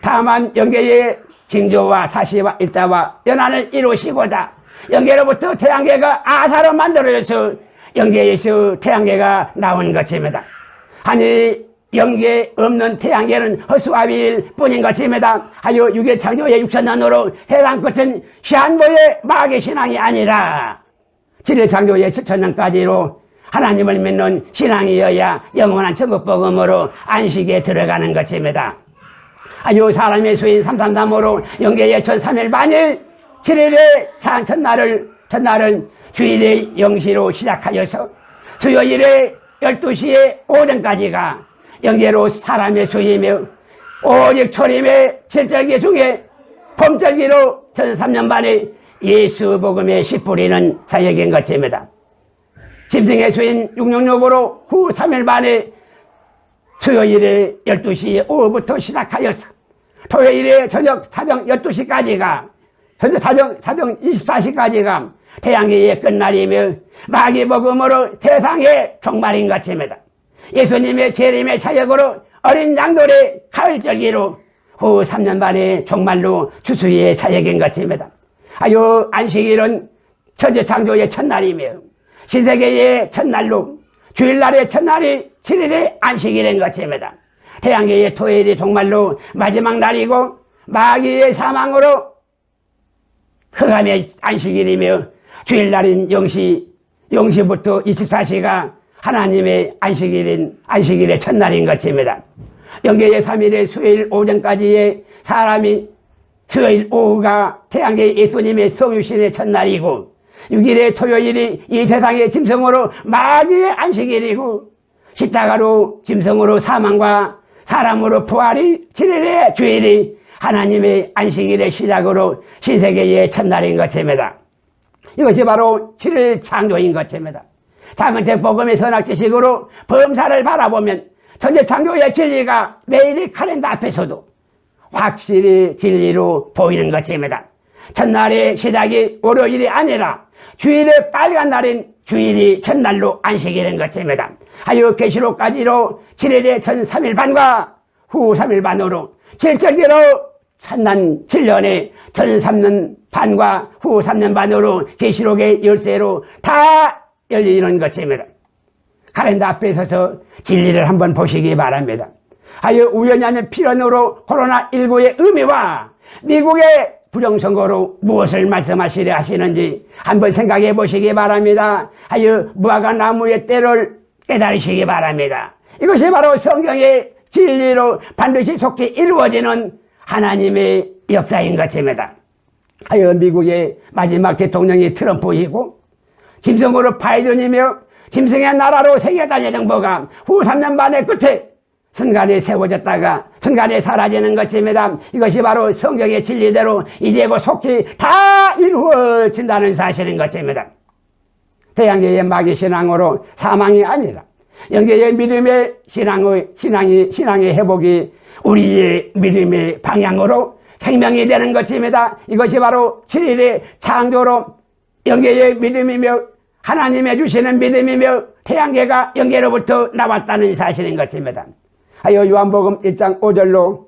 다만 영계의 징조와 사시와 일자와 연한을 이루시고자 영계로부터 태양계가 아사로 만들어져서 영계에서 태양계가 나온 것입니다. 아니 영계 없는 태양계는 허수아비일 뿐인 것입니다. 하여 육의 창조의 6천년으로 해당 끝은 시한부의 마귀신앙이 아니라 7일 창조의 7천년까지로 하나님을 믿는 신앙이어야 영원한 천국복음으로 안식에 들어가는 것입니다. 하여 사람의 수인 삼삼삼으로 영계의 첫 3일 반일 7일의 첫날은 주일의 0시로 시작하여서 수요일에 12시에 오전까지가 영계로 사람의 수이며 오직 초림의 7절기 중에 봄절기로 전 3년 반에 예수 복음의 씨 뿌리는 사역인 것입니다. 짐승의 수인 666으로 후 3일 반에 수요일에 12시 오후부터 시작하여서 토요일에 저녁 사정 12시까지가 사정 24시까지가 태양계의 끝날이며 마귀 복음으로 세상의 종말인 것입니다. 예수님의 재림의 사역으로 어린 양돌의 가을절기로 후 3년 반의 종말로 추수의 사역인 것입니다. 하여 안식일은 천지창조의 첫날이며 신세계의 첫날로 주일날의 첫날이 7일의 안식일인 것입니다. 태양계의 토요일이 종말로 마지막 날이고 마귀의 사망으로 흑암의 안식일이며 주일날인 0시부터 24시가 하나님의 안식일의 첫날인 것입니다. 영계의 3일의 수요일 오전까지의 사람이 수요일 오후가 태양계의 예수님의 성육신의 첫날이고 6일의 토요일이 이 세상의 짐승으로 마귀의 안식일이고 십자가로 짐승으로 사망과 사람으로 부활이 7일의 주일이 하나님의 안식일의 시작으로 신세계의 첫날인 것입니다. 이것이 바로 7일 창조인 것입니다. 작은 책 복음의 선악지식으로 범사를 바라보면 전체 창조의 진리가 매일의 카렌더 앞에서도 확실히 진리로 보이는 것입니다. 첫날의 시작이 월요일이 아니라 주일의 빨간 날인 주일이 첫날로 안식일인 것입니다. 하여 계시록까지로 7일의 전 3일 반과 후 3일 반으로 7절기로 천난 7년에 전 3년 반과 후 3년 반으로 계시록의 열쇠로 다 열리는 것입니다. 카렌더 앞에 서서 진리를 한번 보시기 바랍니다. 하여 우연히 아닌 필연으로 코로나19의 의미와 미국의 부정선거로 무엇을 말씀하시려 하시는지 한번 생각해 보시기 바랍니다. 하여 무화과 나무의 때를 깨달으시기 바랍니다. 이것이 바로 성경의 진리로 반드시 속히 이루어지는 하나님의 역사인 것입니다. 하여 미국의 마지막 대통령이 트럼프이고 짐승으로 바이든이며 짐승의 나라로 세계단일 정부가 후 3년 반의 끝에 순간에 세워졌다가 순간에 사라지는 것입니다. 이것이 바로 성경의 진리대로 이제 곧 속히 다 이루어진다는 사실인 것입니다. 태양계의 마귀 신앙으로 사망이 아니라 영계의 믿음의 신앙의 회복이 우리의 믿음의 방향으로 생명이 되는 것입니다. 이것이 바로 7일의 창조로 영계의 믿음이며 하나님의 주시는 믿음이며 태양계가 영계로부터 나왔다는 사실인 것입니다. 하여 요한복음 1장 5절로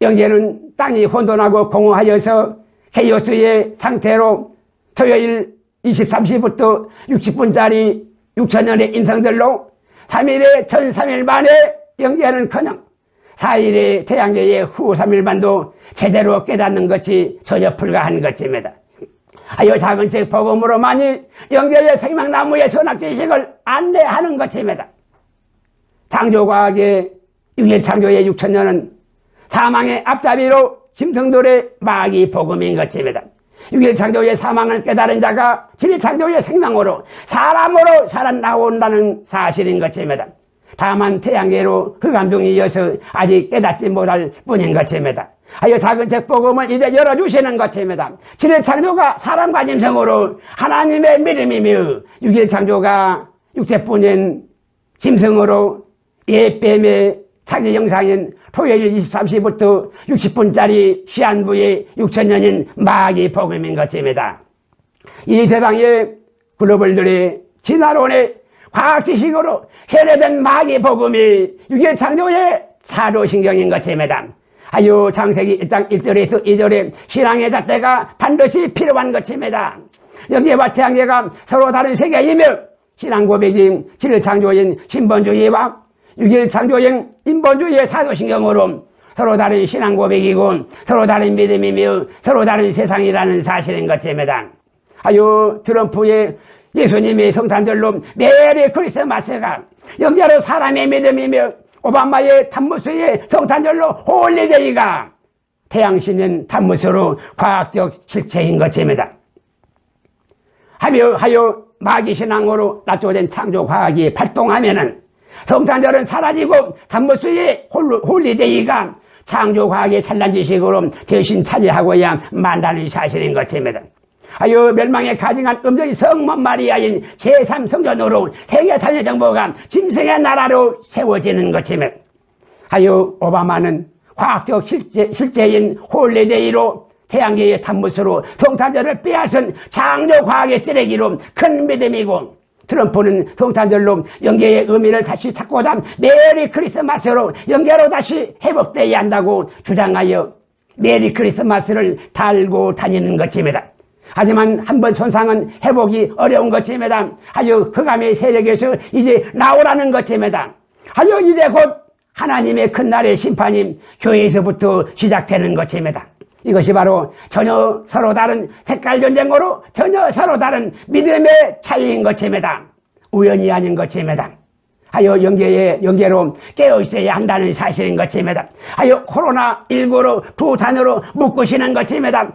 영계는 땅이 혼돈하고 공허하여서 케이오스의 상태로 토요일 23시부터 60분짜리 6천년의 인성들로 3일에 전 3일 만에 영계하는커녕 4일의 태양계의 후 3일 반도 제대로 깨닫는 것이 전혀 불가한 것입니다. 이 작은 책 복음으로만이 영계의 생명나무의 선악지식을 안내하는 것입니다. 창조과학의 6일 창조의 6천년은 사망의 앞잡이로 짐승들의 마귀 복음인 것입니다. 6일 창조의 사망을 깨달은 자가 7일 창조의 생명으로 사람으로 살아나온다는 사실인 것입니다. 다만 태양계로 흑암 중에 이어서 아직 깨닫지 못할 뿐인 것입니다. 이 작은 책 복음을 이제 열어주시는 것입니다. 7일 창조가 사람과 짐승으로 하나님의 믿음이며 6일 창조가 육체뿐인 짐승으로 옛뱀의 자기 형상인 토요일 23시부터 60분짜리 시한부의 6천년인 마귀 복음인 것입니다. 이 세상의 글로벌들의 진화론의 과학 지식으로 해내된 마귀 복음이 6일 창조의 사도신경인 것입니다. 창세기 1장 1절에서 2절에 신앙의 잣대가 반드시 필요한 것입니다. 영계와 태양계가 서로 다른 세계이며 신앙 고백인 7일 창조인 신본주의와 6일 창조인 인본주의의 사도신경으로 서로 다른 신앙 고백이고 서로 다른 믿음이며 서로 다른 세상이라는 사실인 것입니다. 트럼프의 예수님의 성탄절로 메리 크리스마스가 영계로 사람의 믿음이며 오바마의 탄무스의 성탄절로 홀리데이가 태양신인 탄무스로 과학적 실체인 것입니다. 하여 마귀신앙으로 낮조된 창조과학이 발동하면은 성탄절은 사라지고 탄무스의 홀리데이가 창조과학의 찬란지식으로 대신 차지하고야 만다는 사실인 것입니다. 멸망에 가증한 음정의 성모 마리아인 제3성전으로 세계 탄생 정보가 짐승의 나라로 세워지는 것입니다. 오바마는 과학적 실제인 홀리데이로 태양계의 탄무스로 성탄절을 빼앗은 창조과학의 쓰레기로 큰 믿음이고, 트럼프는 성탄절로 영계의 의미를 다시 찾고자 메리 크리스마스로 영계로 다시 회복되어야 한다고 주장하여 메리 크리스마스를 달고 다니는 것입니다. 하지만 한번 손상은 회복이 어려운 것입니다. 흑암의 세력에서 이제 나오라는 것입니다. 이제 곧 하나님의 큰 날의 심판이 교회에서부터 시작되는 것입니다. 이것이 바로 전혀 서로 다른 색깔 전쟁으로 전혀 서로 다른 믿음의 차이인 것입니다. 우연이 아닌 것입니다. 영계로 깨어있어야 한다는 사실인 것입니다. 코로나19로 두 단어로 묶으시는 것입니다.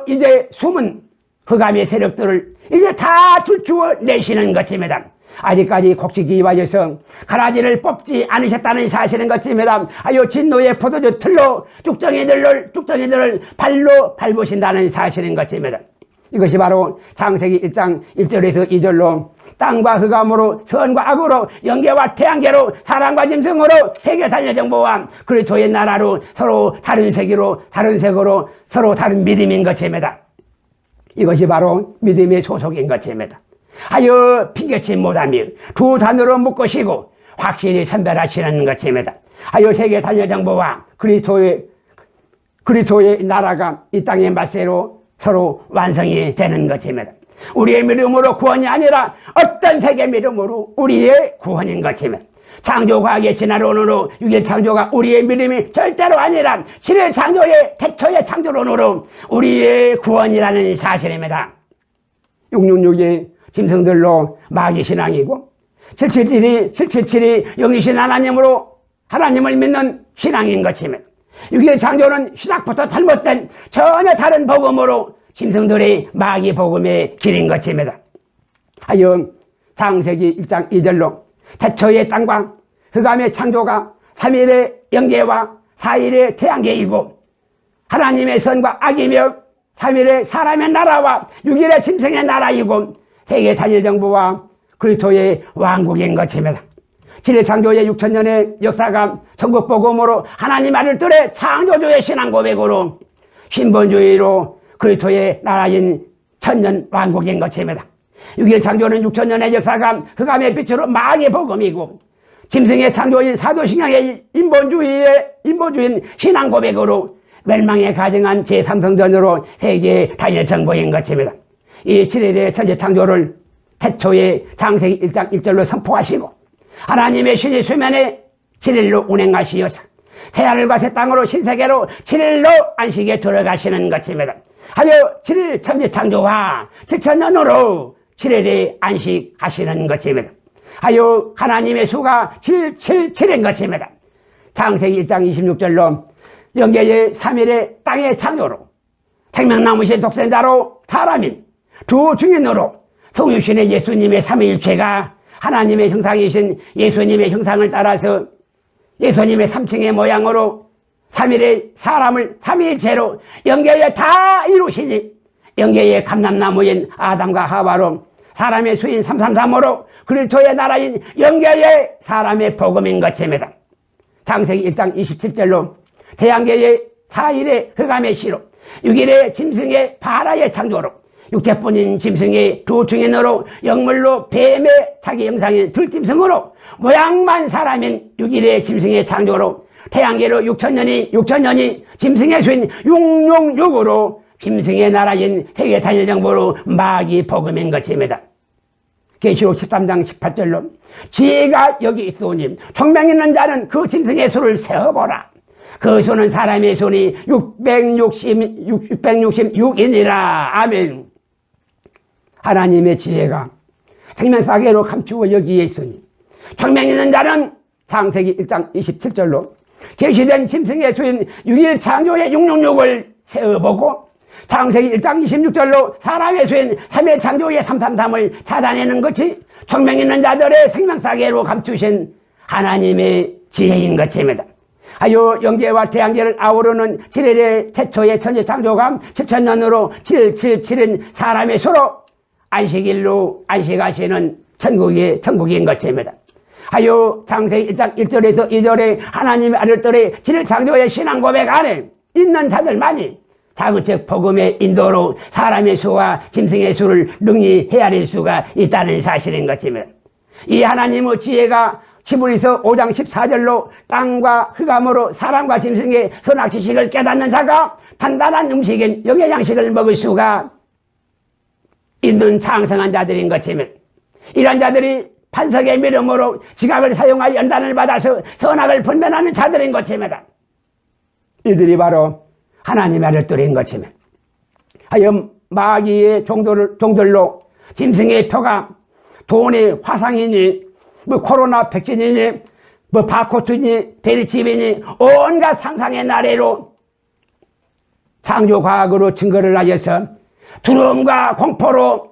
이제 숨은 흑암의 세력들을 이제 다 들추어 내시는 것입니다. 아직까지 곡식이 이와져서 가라지를 뽑지 않으셨다는 사실인 것입니다. 진노의 포도주 틀로 쭉정이들을 발로 밟으신다는 사실인 것입니다. 이것이 바로 창세기 1장 1절에서 2절로 땅과 흑암으로 선과 악으로 영계와 태양계로 사람과 짐승으로 세계 단일 정보와 그리스도의 나라로 서로 다른 세계로 다른 색으로 서로 다른 믿음인 것입니다. 이것이 바로 믿음의 소속인 것입니다. 핑계치 못하며 두 단어로 묶으시고 확실히 선별하시는 것입니다. 세계 단일 정보와 그리스도의 나라가 이 땅의 말세로 서로 완성이 되는 것입니다. 우리의 믿음으로 구원이 아니라 어떤 세계 믿음으로 우리의 구원인 것입니다. 창조과학의 진화론으로 6일 창조가 우리의 믿음이 절대로 아니라 7일 창조의 태초의 창조론으로 우리의 구원이라는 사실입니다. 666이 짐승들로 마귀신앙이고 777이 영이신 하나님으로 하나님을 믿는 신앙인 것입니다. 6일 창조는 시작부터 잘못된 전혀 다른 복음으로 짐승들의 마귀 복음의 길인 것입니다. 창세기 1장 2절로 태초의 땅과 흑암의 창조가 3일의 영계와 4일의 태양계이고 하나님의 선과 악이며 3일의 사람의 나라와 6일의 짐승의 나라이고 세계 단일 정부와 그리스도의 왕국인 것입니다. 7일 창조의 6천년의 역사가 천국 복음으로 하나님 아들들의 창조주의 신앙 고백으로 신본주의로 그리스도의 나라인 천년 왕국인 것입니다. 6일 창조는 6천년의 역사가 흑암의 빛으로 마귀의 복음이고 짐승의 창조인 사도신앙의 인본주의인 신앙 고백으로 멸망에 가증한 제3성전으로 세계 단일 정보인 것입니다. 이 7일의 천지창조를 태초에 창세기 1장 1절로 선포하시고 하나님의 신이 수면에 7일로 운행하시어서 새하늘과 새 땅으로 신세계로 7일로 안식에 들어가시는 것입니다. 하여 7일 천지창조와 7천년으로 7일에 안식하시는 것입니다. 하여 하나님의 수가 777인 것입니다. 창세기 1장 26절로 영계의 3일의 땅의 창조로 생명나무신 독생자로 사람인 두 증인으로 성육신의 예수님의 삼위일체가 하나님의 형상이신 예수님의 형상을 따라서 예수님의 3층의 모양으로 3일의 사람을 삼위일체로 영계에 다 이루시니 영계의 감람나무인 아담과 하와로 사람의 수인 333으로 그리스도의 나라인 영계의 사람의 복음인 것입니다. 창세기 1장 27절로 태양계의 4일의 흑암의 시로 6일의 짐승의 바라의 창조로 육체뿐인 짐승의 두 증인으로 영물로 뱀의 자기 형상인 들짐승으로 모양만 사람인 6일의 짐승의 창조로 태양계로 6천년이 짐승의 수인 666으로 짐승의 나라인 세계 단일 정보로 마귀 복음인 것입니다. 계시록 13장 18절로 지혜가 여기 있으오니 총명 있는 자는 그 짐승의 수를 세어보라. 그 수는 사람의 손이 666이니라. 아멘. 하나님의 지혜가 생명사계로 감추어 여기에 있으니 총명 있는 자는 창세기 1장 27절로 계시된 짐승의 수인 6일 창조의 666을 세어보고 창세기 1장 26절로 사람의 수인 3일 창조의 333을 찾아내는 것이 총명 있는 자들의 생명사계로 감추신 하나님의 지혜인 것입니다. 하여 영계와 태양계를 아우르는 7일의 태초의 천지창조가 7천년으로 777인 사람의 수로 안식일로 안식하시는 천국인 것입니다. 하여 창세기 1장 1절에서 2절에 하나님의 아들들의 7일 창조의 신앙 고백 안에 있는 자들만이 자그책 복음의 인도로 사람의 수와 짐승의 수를 능히 헤아릴 수가 있다는 사실인 것입니다. 이 하나님의 지혜가 히브리서 5장 14절로 땅과 흑암으로 사람과 짐승의 선악지식을 깨닫는 자가 단단한 음식인 영의 양식을 먹을 수가 있는 창성한 자들인 것입니다. 이런 자들이 판석의 믿음으로 지각을 사용하여 연단을 받아서 선악을 분별하는 자들인 것입니다. 이들이 바로 하나님의 아들들인 것입니다. 하여 마귀의 종들로 짐승의 표가 돈의 화상이니 코로나 백신이니 바코트니 베리칩이니 온갖 상상의 나래로 창조과학으로 증거를 하여서 두려움과 공포로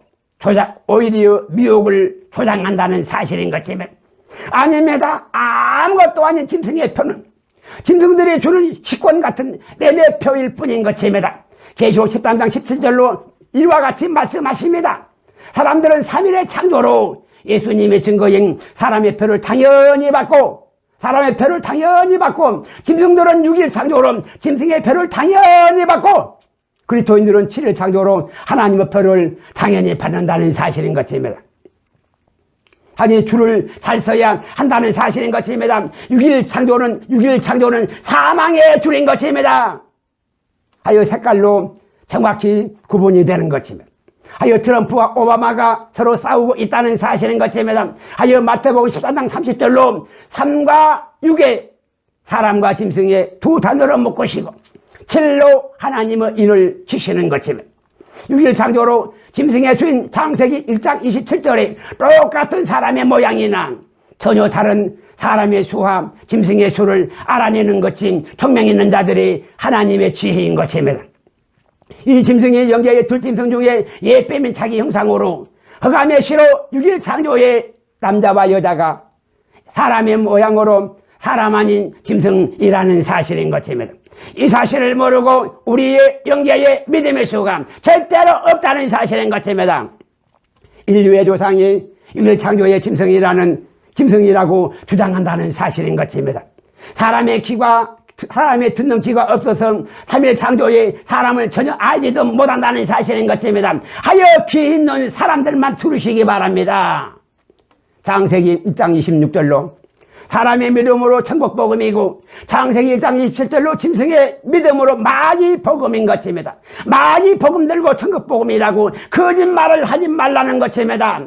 오히려 미혹을 조장한다는 사실인 것입니다. 아닙니다. 아무것도 아닌 짐승의 표는 짐승들이 주는 식권 같은 매매표일 뿐인 것입니다. 계시록 13장 17절로 이와 같이 말씀하십니다. 사람들은 3일의 창조로 예수님의 증거인 사람의 표를 당연히 받고 짐승들은 6일 창조로 짐승의 표를 당연히 받고 그리스도인들은 7일 창조로 하나님의 표를 당연히 받는다는 사실인 것입니다. 아니 줄을 잘 서야 한다는 사실인 것입니다. 6일 창조는 사망의 줄인 것입니다. 하여 색깔로 정확히 구분이 되는 것입니다. 하여 트럼프와 오바마가 서로 싸우고 있다는 사실인 것입니다. 하여 마태복음 14장 30절로 3과 6의 사람과 짐승의 두 단어로 묶으시고 7로 하나님의 일을 주시는 것입니다. 6일 창조로 짐승의 수인 창세기 1장 27절에 똑같은 사람의 모양이나 전혀 다른 사람의 수와 짐승의 수를 알아내는 것이 총명 있는 자들이 하나님의 지혜인 것입니다. 이 짐승이 영계의 들짐승 중에 예빼민 자기 형상으로 흑암의 시로 6일 창조의 남자와 여자가 사람의 모양으로 사람 아닌 짐승이라는 사실인 것입니다. 이 사실을 모르고 우리의 영계의 믿음의 수가 절대로 없다는 사실인 것입니다. 인류의 조상이 6일 창조의 짐승이라고 주장한다는 사실인 것입니다. 사람의 듣는 귀가 없어서 3일 창조에 사람을 전혀 알지도 못한다는 사실인 것입니다. 하여 귀 있는 사람들만 들으시기 바랍니다. 창세기 1장 26절로 사람의 믿음으로 천국 복음이고 창세기 1장 27절로 짐승의 믿음으로 많이 복음인 것입니다. 많이 복음 들고 천국 복음이라고 거짓말을 하지 말라는 것입니다.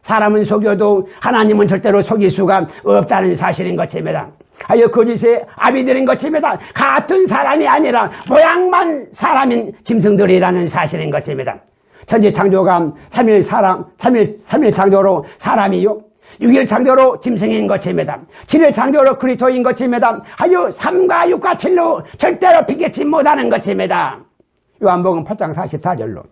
사람은 속여도 하나님은 절대로 속일 수가 없다는 사실인 것입니다. 하여 거짓의 아비들인 것입니다. 같은 사람이 아니라 모양만 사람인 짐승들이라는 사실인 것입니다. 천지 창조가 3일 창조로 사람이요 6일 창조로 짐승인 것입니다. 7일 창조로 그리스도인 것입니다. 하여 3과 6과 7로 절대로 비교치 못하는 것입니다. 요한복음 8장 44절로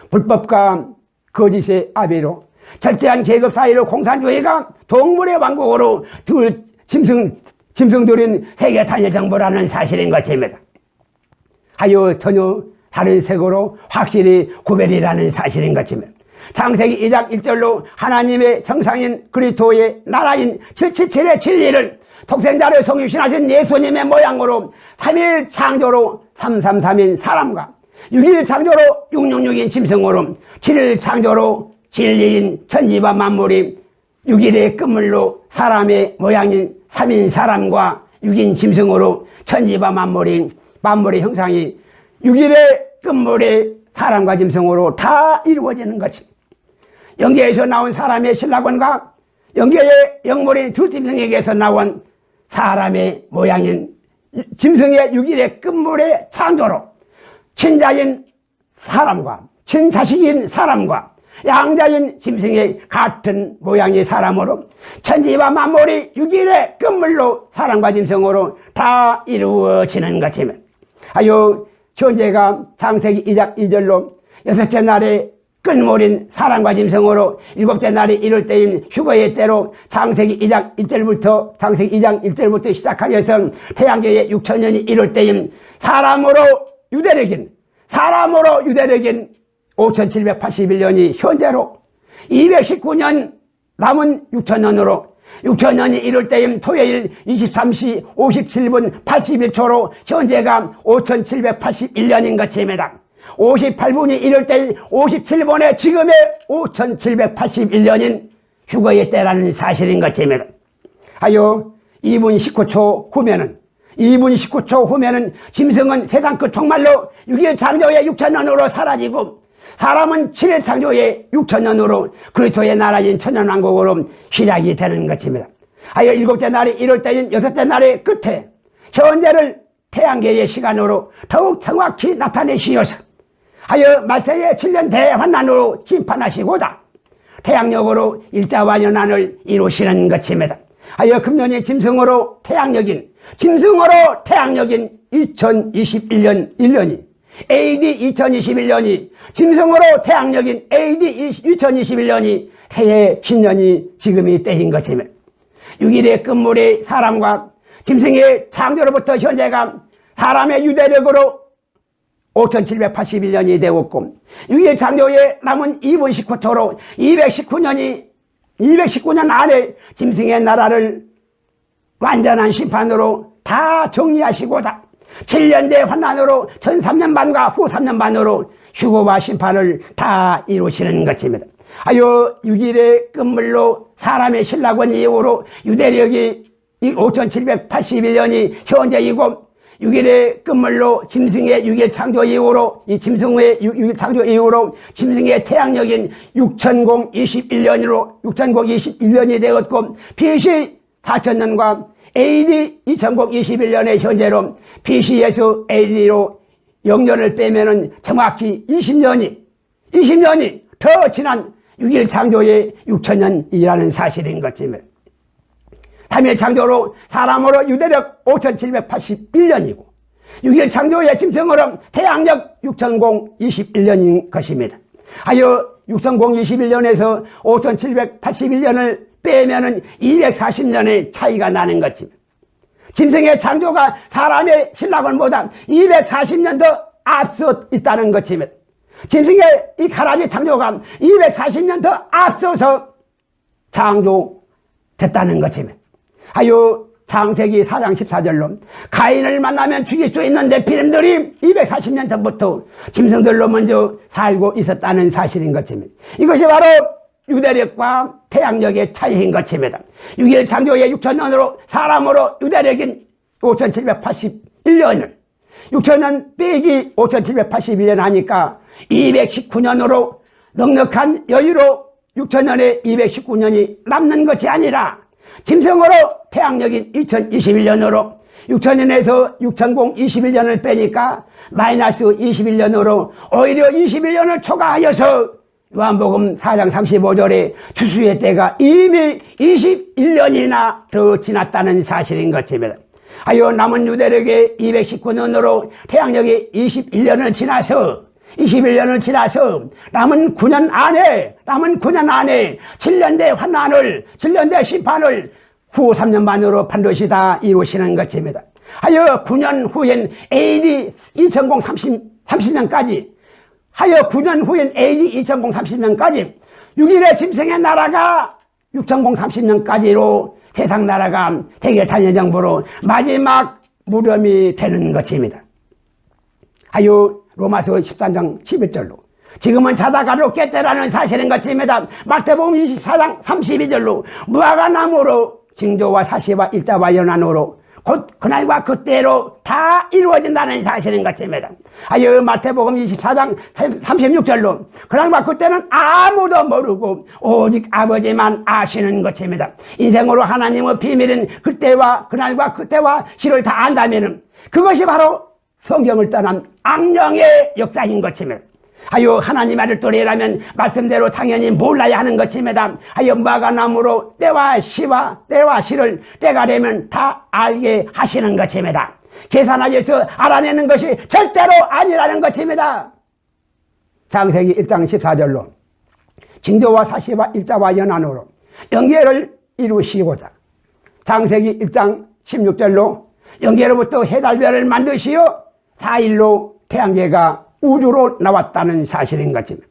불법과 거짓의 아비로 철저한 계급 사이로 공산주의가 동물의 왕국으로 짐승들인 세계 단일 정부라는 사실인 것입니다. 하여 전혀 다른 색으로 확실히 구별이라는 사실인 것입니다. 창세기 2장 1절로 하나님의 형상인 그리스도의 나라인 777의 진리를 독생자를 성육신하신 예수님의 모양으로 3일 창조로 333인 사람과 6일 창조로 666인 짐승으로 7일 창조로 진리인 천지와 만물이 6일의 끝물로 사람의 모양인 3인 사람과 6인 짐승으로 천지와 만물의 형상이 6일의 끝물의 사람과 짐승으로 다 이루어지는 것입니다. 영계에서 나온 사람의 신라권과 영계의 영물인 두 짐승에게서 나온 사람의 모양인 짐승의 6일의 끝물의 창조로 친자인 사람과 친자식인 사람과 양자인 짐승의 같은 모양의 사람으로 천지와 만물이 6일의 끝물로 사람과 짐승으로 다 이루어지는 것입니다. 하여 현재가 창세기 2장 2절로 6째 날에 끝물인 사람과 짐승으로 7째 날이 이룰 때인 휴거의 때로 창세기 2장 1절부터 시작하여서 태양계의 6천년이 이룰 때인 사람으로 유대력인 5781년이 현재로 219년 남은 6천년으로 6천년이 이룰 때인 토요일 23시 57분 81초로 현재가 5781년인 것입니다. 58분이 이럴 때 57분에 지금의 5781년인 휴거의 때라는 사실인 것입니다. 하여 2분 19초 후면은 짐승은 세상 끝 종말로 6일 창조의 6천년으로 사라지고 사람은 7일 창조의 6천년으로 그리스도의 나라인 천년왕국으로 시작이 되는 것입니다. 하여 7째 날이 이럴 때인 6째 날의 끝에 현재를 태양계의 시간으로 더욱 정확히 나타내시어서 하여 말세의 7년 대환난으로 심판하시고자 태양력으로 일자와 연한을 이루시는 것입니다. 하여 금년이 짐승으로 태양력인 2021년 1년이 AD 2021년이 짐승으로 태양력인 AD 2021년이 새해 신년이 지금이 때인 것입니다. 6일의 끝물의 사람과 짐승의 창조로부터 현재가 사람의 유대력으로 5781년이 되었고 6일 창조에 남은 2분 19초로 219년 안에 짐승의 나라를 완전한 심판으로 다 정리하시고다 7년 대 환난으로 전 3년 반과 후 3년 반으로 휴거와 심판을 다 이루시는 것입니다. 하여 6일의 끝물로 사람의 신라권 이후로 유대력이 5781년이 현재이고 6일의 끝물로 짐승의 6일 창조 이후로 이 짐승의 6일 창조 이후로 짐승의 태양력인 6021년이 되었고 BC 4000년과 AD 2021년의 현재로 BC에서 AD로 0년을 빼면은 정확히 20년이 더 지난 6일 창조의 6천년이라는 사실인 것입니다. 3일 창조로 사람으로 유대력 5781년이고 6일 창조의 짐승으로 태양력 6021년인 것입니다. 하여 6021년에서 5781년을 빼면은 240년의 차이가 나는 것입니다. 짐승의 창조가 사람의 신라권보다 240년 더 앞서 있다는 것입니다. 짐승의 이 가라지 창조가 240년 더 앞서서 창조됐다는 것입니다. 하여 창세기 4장 14절로 가인을 만나면 죽일 수 있는 네피림들이 240년 전부터 짐승들로 먼저 살고 있었다는 사실인 것입니다. 이것이 바로 유대력과 태양력의 차이인 것입니다. 6일 창조의 6천년으로 사람으로 유대력인 5781년을 6천년 빼기 5781년 하니까 219년으로 넉넉한 여유로 6천년에 219년이 남는 것이 아니라 짐승으로 태양력인 2021년으로 6천년에서 6021년을 빼니까 마이너스 21년으로 오히려 21년을 초과하여서 요한복음 4장 35절에 추수의 때가 이미 21년이나 더 지났다는 사실인 것입니다. 하여 남은 유대력의 219년으로 태양력이 21년을 지나서 남은 9년 안에 7년대 환난을 7년대 심판을 후 3년 반으로 반드시 다 이루시는 것입니다. 하여 9년 후인 AD 2030년까지 2030년까지 6일의 짐승의 나라가 6030년까지로 세상 나라가 세계 단일정부로 마지막 무렴이 되는 것입니다. 하여 로마서 13장 11절로 지금은 자다가로 깼다라는 사실인 것입니다. 마태복음 24장 32절로 무화과 나무로 징조와 사시와 일자와 연한으로 곧 그날과 그때로 다 이루어진다는 사실인 것입니다. 하여 마태복음 24장 36절로 그날과 그때는 아무도 모르고 오직 아버지만 아시는 것입니다. 인생으로 하나님의 비밀은 그때와 그날과 그때와 시를 다 안다면 그것이 바로 성경을 떠난 악령의 역사인 것입니다. 하여 하나님 아들 또래라면 말씀대로 당연히 몰라야 하는 것입니다. 하여 무화과나무로 때와 시를 때가 되면 다 알게 하시는 것입니다. 계산하여서 알아내는 것이 절대로 아니라는 것입니다. 창세기 1장 14절로 징조와 사시와 일자와 연한으로 연계를 이루시고자 창세기 1장 16절로 연계로부터 해달별을 만드시어 4일로 태양계가 우주로 나왔다는 사실인 것입니다.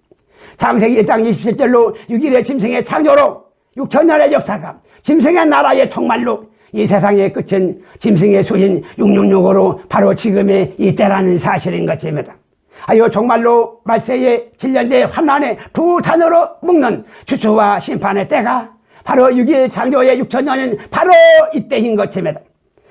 창세기 1장 27절로 6일의 짐승의 창조로 6천년의 역사가 짐승의 나라의 총말로 이 세상의 끝은 짐승의 수인 666으로 바로 지금의 이때라는 사실인 것입니다. 하여 정말로 말세의 7년대 환난의 두 단으로 묶는 추수와 심판의 때가 바로 6일 창조의 6천년은 바로 이때인 것입니다.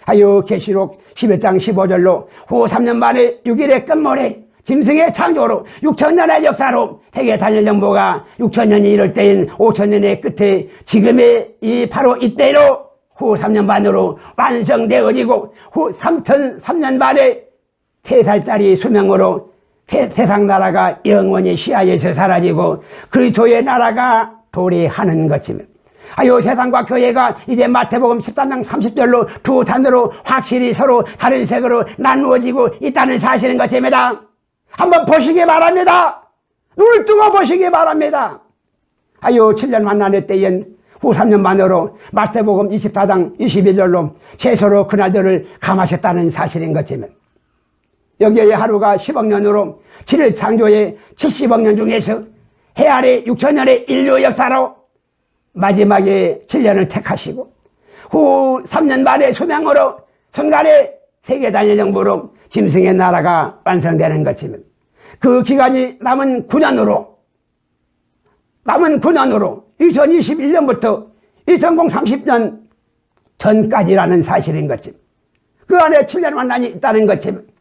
하여 계시록 11장 15절로 후 3년 만에 6일의 끝물에 짐승의 창조로 6천년의 역사로 세계 단일정보가 6천년이 이럴 때인 5천년의 끝에 지금의 바로 이때로 후 3년 반으로 완성되어지고 후 3년 반에 3살짜리 수명으로 세상 나라가 영원히 시야에서 사라지고 그리스도의 나라가 도래하는 것입니다. 하여 세상과 교회가 이제 마태복음 13장 30절로 두 단으로 확실히 서로 다른 색으로 나누어지고 있다는 사실인 것입니다. 한번 보시기 바랍니다. 눈을 뜨고 보시기 바랍니다. 하여 7년 만난의 때엔 후 3년 만으로 마태복음 24장 22절로 채소로 그날들을 감하셨다는 사실인 것입니다. 여기에 하루가 10억 년으로 7일 창조의 70억 년 중에서 해 아래 6천년의 인류 역사로 마지막에 7년을 택하시고 후 3년 반의 수명으로 선간의 세계 단일 정부로 짐승의 나라가 완성되는 것입니다. 그 기간이 남은 9년으로 2021년부터 2030년 전까지라는 사실인 것입니다. 그 안에 7년 환난이 있다는 것입니다.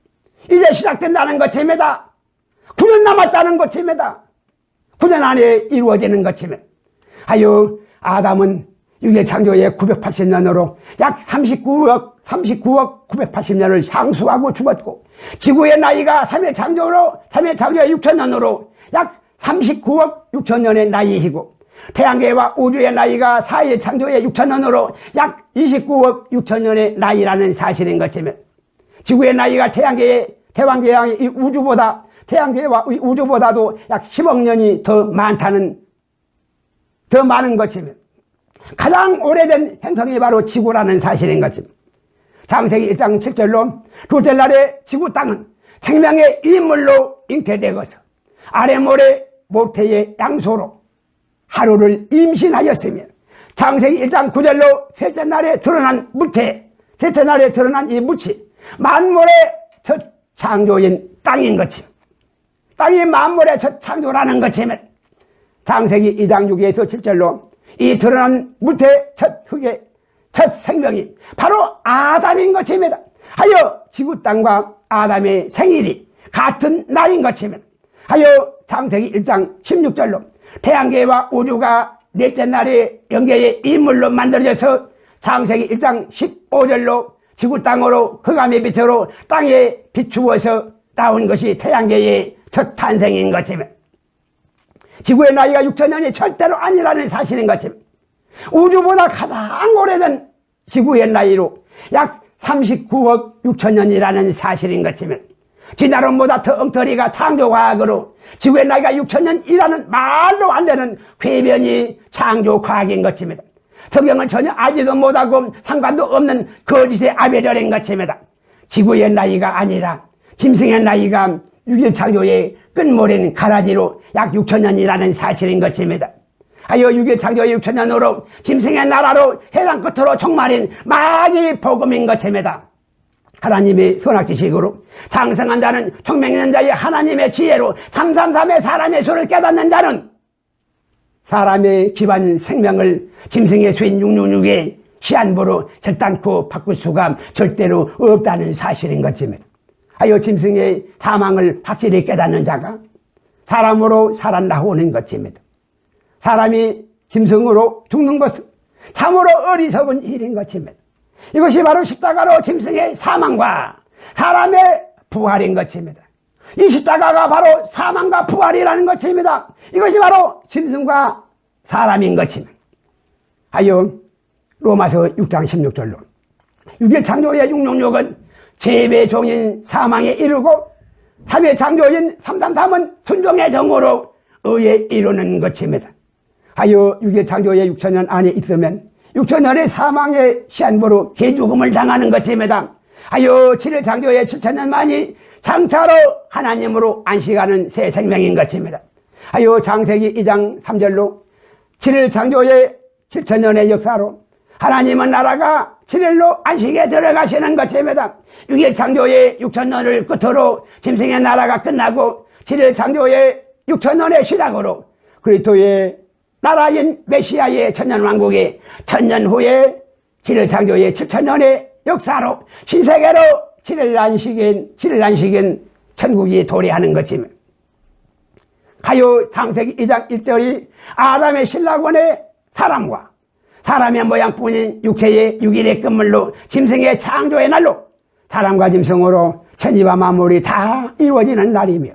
이제 시작된다는 것입니다. 9년 남았다는 것입니다. 9년 안에 이루어지는 것입니다. 하여 아담은 6일 창조의 980년으로 약 39억 980년을 향수하고 죽었고 지구의 나이가 3일 창조의 6천년으로 약 39억 6천년의 나이이고 태양계와 우주의 나이가 4일 창조의 6천년으로 약 29억 6천년의 나이라는 사실인 것입니다. 지구의 나이가 태양계와 우주보다도 약 10억 년이 더 많은 것입니다. 가장 오래된 행성이 바로 지구라는 사실인 것입니다. 창세기 1장 7절로 둘째 날에 지구 땅은 생명의 인물로 잉태되어서 아래 모래 모태의 양소로 하루를 임신하였으며 창세기 1장 9절로 셋째 날에 드러난 이 무치 만물의 첫 창조인 땅인 것이요 땅이 만물의 첫 창조라는 것이며 창세기 2장 6에서 7절로 이 드러난 무태 첫 흙의 첫 생명이 바로 아담인 것입니다. 하여 지구 땅과 아담의 생일이 같은 날인 것입니다. 하여 창세기 1장 16절로 태양계와 우주가 넷째 날에 영계의 인물로 만들어져서 창세기 1장 15절로 지구 땅으로 흑암의 빛으로 땅에 비추어서 나온 것이 태양계의 첫 탄생인 것입니다. 지구의 나이가 6천년이 절대로 아니라는 사실인 것입니다. 우주보다 가장 오래된 지구의 나이로 약 39억 6천년이라는 사실인 것입니다. 진화론보다 더 엉터리가 창조과학으로 지구의 나이가 6천년이라는 말로 안 되는 궤변이 창조과학인 것입니다. 성경은 전혀 알지도 못하고 상관도 없는 거짓의 아베려인 것입니다. 지구의 나이가 아니라 짐승의 나이가 6일 창조의 끝모래는 가라지로 약 6천년이라는 사실인 것입니다. 하여 6일 창조의 6천년으로 짐승의 나라로 해상 끝으로 종말인 마귀 복음인 것입니다. 하나님의 선악지식으로 장성한 자는 총명 있는 자의 하나님의 지혜로 333의 사람의 수를 깨닫는 자는 사람의 기반인 생명을 짐승의 수인 666의 시한부로 결단코 바꿀 수가 절대로 없다는 사실인 것입니다. 하여 짐승의 사망을 확실히 깨닫는 자가 사람으로 살아나오는 것입니다. 사람이 짐승으로 죽는 것은 참으로 어리석은 일인 것입니다. 이것이 바로 십자가로 짐승의 사망과 사람의 부활인 것입니다. 이 십자가가 바로 사망과 부활이라는 것입니다. 이것이 바로 짐승과 사람인 것입니다. 하여 로마서 6장 16절로 6일 창조의 666은 죄의 종인 사망에 이르고 3일 창조인 333은 순종의 정으로 의에 이루는 것입니다. 하여 6일 창조의 6천년 안에 있으면 6천년의 사망의 시한부로 개죽음을 당하는 것입니다. 하여 7일 창조의 7천년 만이 장차로 하나님으로 안식하는 새 생명인 것입니다. 하여 창세기 2장 3절로 7일 창조의 7천년의 역사로 하나님은 나라가 7일로 안식에 들어가시는 것입니다. 6일 창조의 6천년을 끝으로 짐승의 나라가 끝나고 7일 창조의 6천년의 시작으로 그리스도의 나라인 메시아의 천년왕국의 천년 후에 7일 창조의 7천년의 역사로 신세계로 7일 안식인 천국이 도래하는 것입니다. 하여 창세기 2장 1절이 아담의 신라권의 사람의 모양뿐인 육체의 6일의 끝물로 짐승의 창조의 날로 사람과 짐승으로 천지와 만물이 다 이루어지는 날이며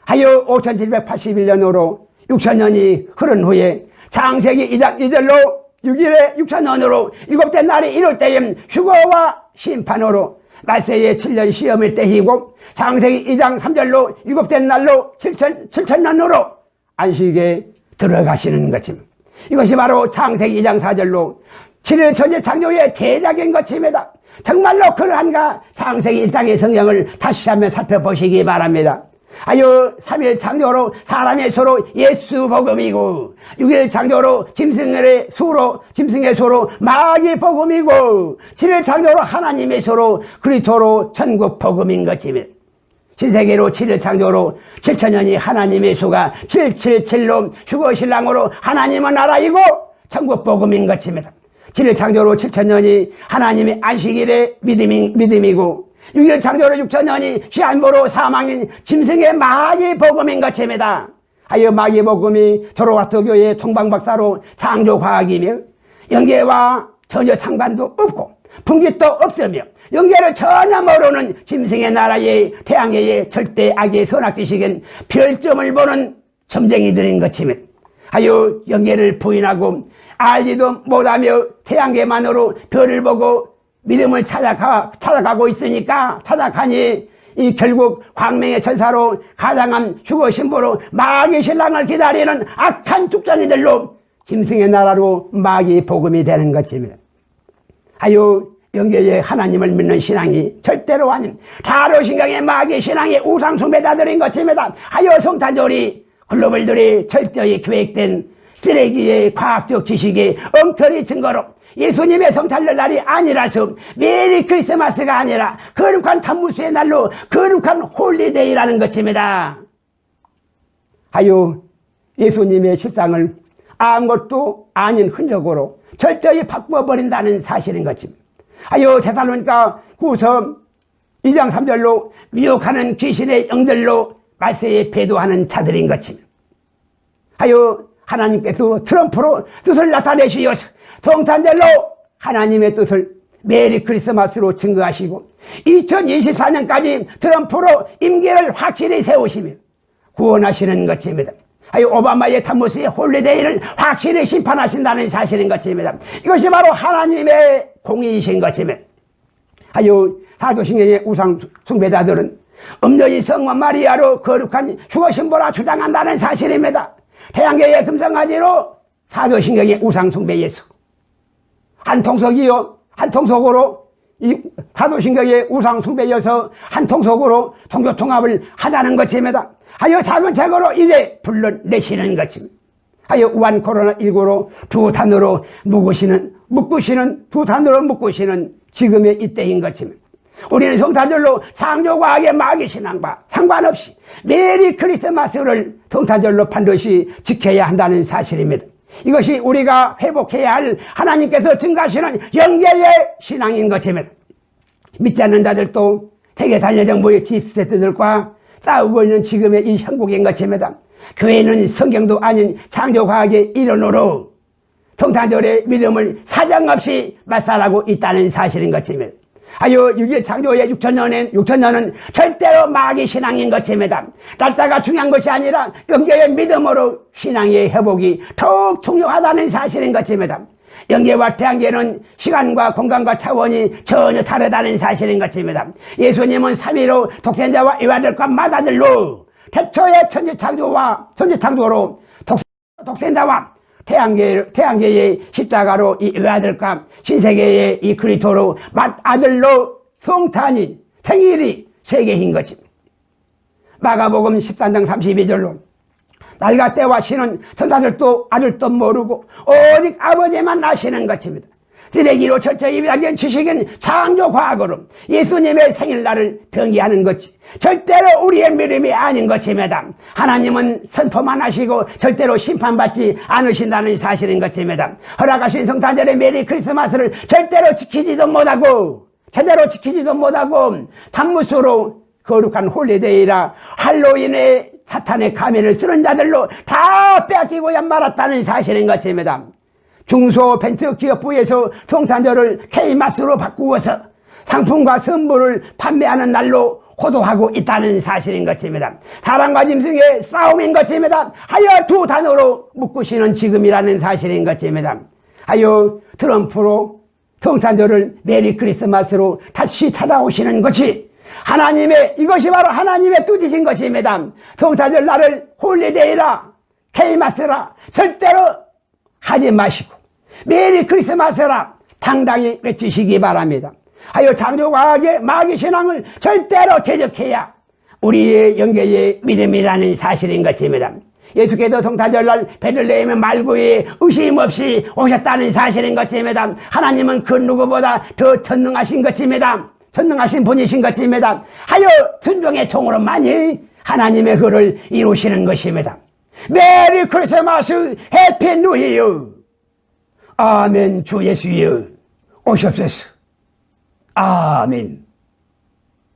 하여 5781년으로 6천년이 흐른 후에 창세기 2장 2절로 6일의 6천년으로 일곱째 날이 이룰 때엔 휴거와 심판으로 말세의 7년 시험일 때이고 창세기 2장 3절로 일곱째 날로 7천년으로 안식에 들어가시는 것입니다. 이것이 바로 창세기 2장 4절로 7일 천지 창조의 대작인 것입니다. 정말로 그러한가 창세기 1장의 성경을 다시 한번 살펴보시기 바랍니다. 하여 3일 창조로 사람의 수로 예수 복음이고 6일 창조로 짐승의 수로 마귀 복음이고 7일 창조로 하나님의 수로 그리스도로 천국 복음인 것입니다. 신세계로 7일 창조로 7천년이 하나님의 수가 777로 휴거신랑으로 하나님은 나라이고 천국 복음인 것입니다. 7일 창조로 7천년이 하나님의 안식일의 믿음이고 6일 창조로 6천년이 시한부로 사망인 짐승의 마귀 복음인 것입니다. 하여 마귀 복음이 조로와트 교회의 통방박사로 창조과학이며 영계와 전혀 상관도 없고 분깃도 없으며 영계를 전혀 모르는 짐승의 나라의 태양계의 절대 악의 선악지식인 별점을 보는 점쟁이들인 것입니다. 하여 영계를 부인하고 알지도 못하며 태양계만으로 별을 보고 믿음을 찾아가고 있으니까 찾아가니 이 결국 광명의 천사로 가장한 휴거 신부로 마귀 신랑을 기다리는 악한 죽전이들로 짐승의 나라로 마귀 복음이 되는 것입니다. 하여 영계의 하나님을 믿는 신앙이 절대로 아닌 다로신경의 마귀 신앙의 우상숭배자들인 것입니다. 하여 성탄절이 글로벌들이 철저히 계획된 쓰레기의 과학적 지식의 엉터리 증거로 예수님의 성탄절 날이 아니라서 메리 크리스마스가 아니라 거룩한 탄무수의 날로 거룩한 홀리데이라는 것입니다. 하여 예수님의 실상을 아무것도 아닌 흔적으로 철저히 바꿔버린다는 사실인 것입니다. 하여 데살로니가 후서 2장 3절로 미혹하는 귀신의 영들로 말세에 배도하는 자들인 것입니다. 하여 하나님께서 트럼프로 뜻을 나타내시어서 성탄절로 하나님의 뜻을 메리 크리스마스로 증거하시고 2024년까지 트럼프로 임기를 확실히 세우시며 구원하시는 것입니다. 하여 오바마의 탐무스의 홀리데이를 확실히 심판하신다는 사실인 것입니다. 이것이 바로 하나님의 공의이신 것입니다. 하여 사도신경의 우상 숭배자들은 음녀의 성모 마리아로 거룩한 휴거신보라 주장한다는 사실입니다. 태양계의 금성아지로 사도신경의 우상 숭배에서 한 통속으로 이 사도신경의 우상 숭배여서 한 통속으로 종교 통합을 하자는 것입니다. 하여 작은 책으로 이제 불러내시는 것입니다. 하여 우한 코로나19로 두 단어로 묶으시는 지금의 이때인 것입니다. 우리는 성탄절로 창조과학의 마귀신앙과 상관없이 메리 크리스마스를 성탄절로 반드시 지켜야 한다는 사실입니다. 이것이 우리가 회복해야 할 하나님께서 증가하시는 영계의 신앙인 것입니다. 믿지 않는 자들도 세계 단일정부의 딥스테이트들과 싸우고 있는 지금의 이 형국인 것입니다. 교회는 성경도 아닌 창조과학의 일원으로 성탄절의 믿음을 사정없이 말살하고 있다는 사실인 것입니다. 하여 유기 창조의 6천년은 절대로 마귀 신앙인 것입니다. 날짜가 중요한 것이 아니라 영계의 믿음으로 신앙의 회복이 더욱 중요하다는 사실인 것입니다. 영계와 태양계는 시간과 공간과 차원이 전혀 다르다는 사실인 것입니다. 예수님은 3위로 독생자와 이와들과 마다들로 태초의 천지창조로 독생자와 태양계의 십자가로 이 외아들과 신세계의 이 그리스도로 맏아들로 성탄이 생일이 세계인 것입니다. 마가복음 13장 32절로 날과 때와 시는 천사들도 아들도 모르고 오직 아버지만 아시는 것입니다. 쓰레기로 철저히 비단된 지식인 창조과학으로 예수님의 생일날을 병기하는 것이 절대로 우리의 믿음이 아닌 것입니다. 하나님은 선포만 하시고 절대로 심판받지 않으신다는 사실인 것입니다. 허락하신 성탄절의 메리 크리스마스를 절대로 지키지도 못하고 제대로 지키지도 못하고 단무스로 거룩한 홀리데이라 할로윈의 사탄의 가면을 쓰는 자들로 다 빼앗기고야 말았다는 사실인 것입니다. 중소벤처기업부에서 성탄절을 K마스로 바꾸어서 상품과 선물을 판매하는 날로 호도하고 있다는 사실인 것입니다. 사랑과 짐승의 싸움인 것입니다. 하여 두 단어로 묶으시는 지금이라는 사실인 것입니다. 하여 트럼프로 성탄절을 메리 크리스마스로 다시 찾아오시는 것이 이것이 바로 하나님의 뜻이신 것입니다. 성탄절 날을 홀리데이라 K마스라 절대로 하지 마시고 메리 크리스마스라 당당히 외치시기 바랍니다. 하여 창조과학의 마귀신앙을 절대로 대적해야 우리의 영계의 믿음이라는 사실인 것입니다. 예수께서 성탄절날 베들레헴의 말구에 의심 없이 오셨다는 사실인 것입니다. 하나님은 그 누구보다 더 전능하신 것입니다. 전능하신 분이신 것입니다. 하여 순종의 종으로만이 하나님의 글을 이루시는 것입니다. 메리 크리스마스 해피 뉴 이어. 아멘. 주 예수여 오시옵소서. 아멘.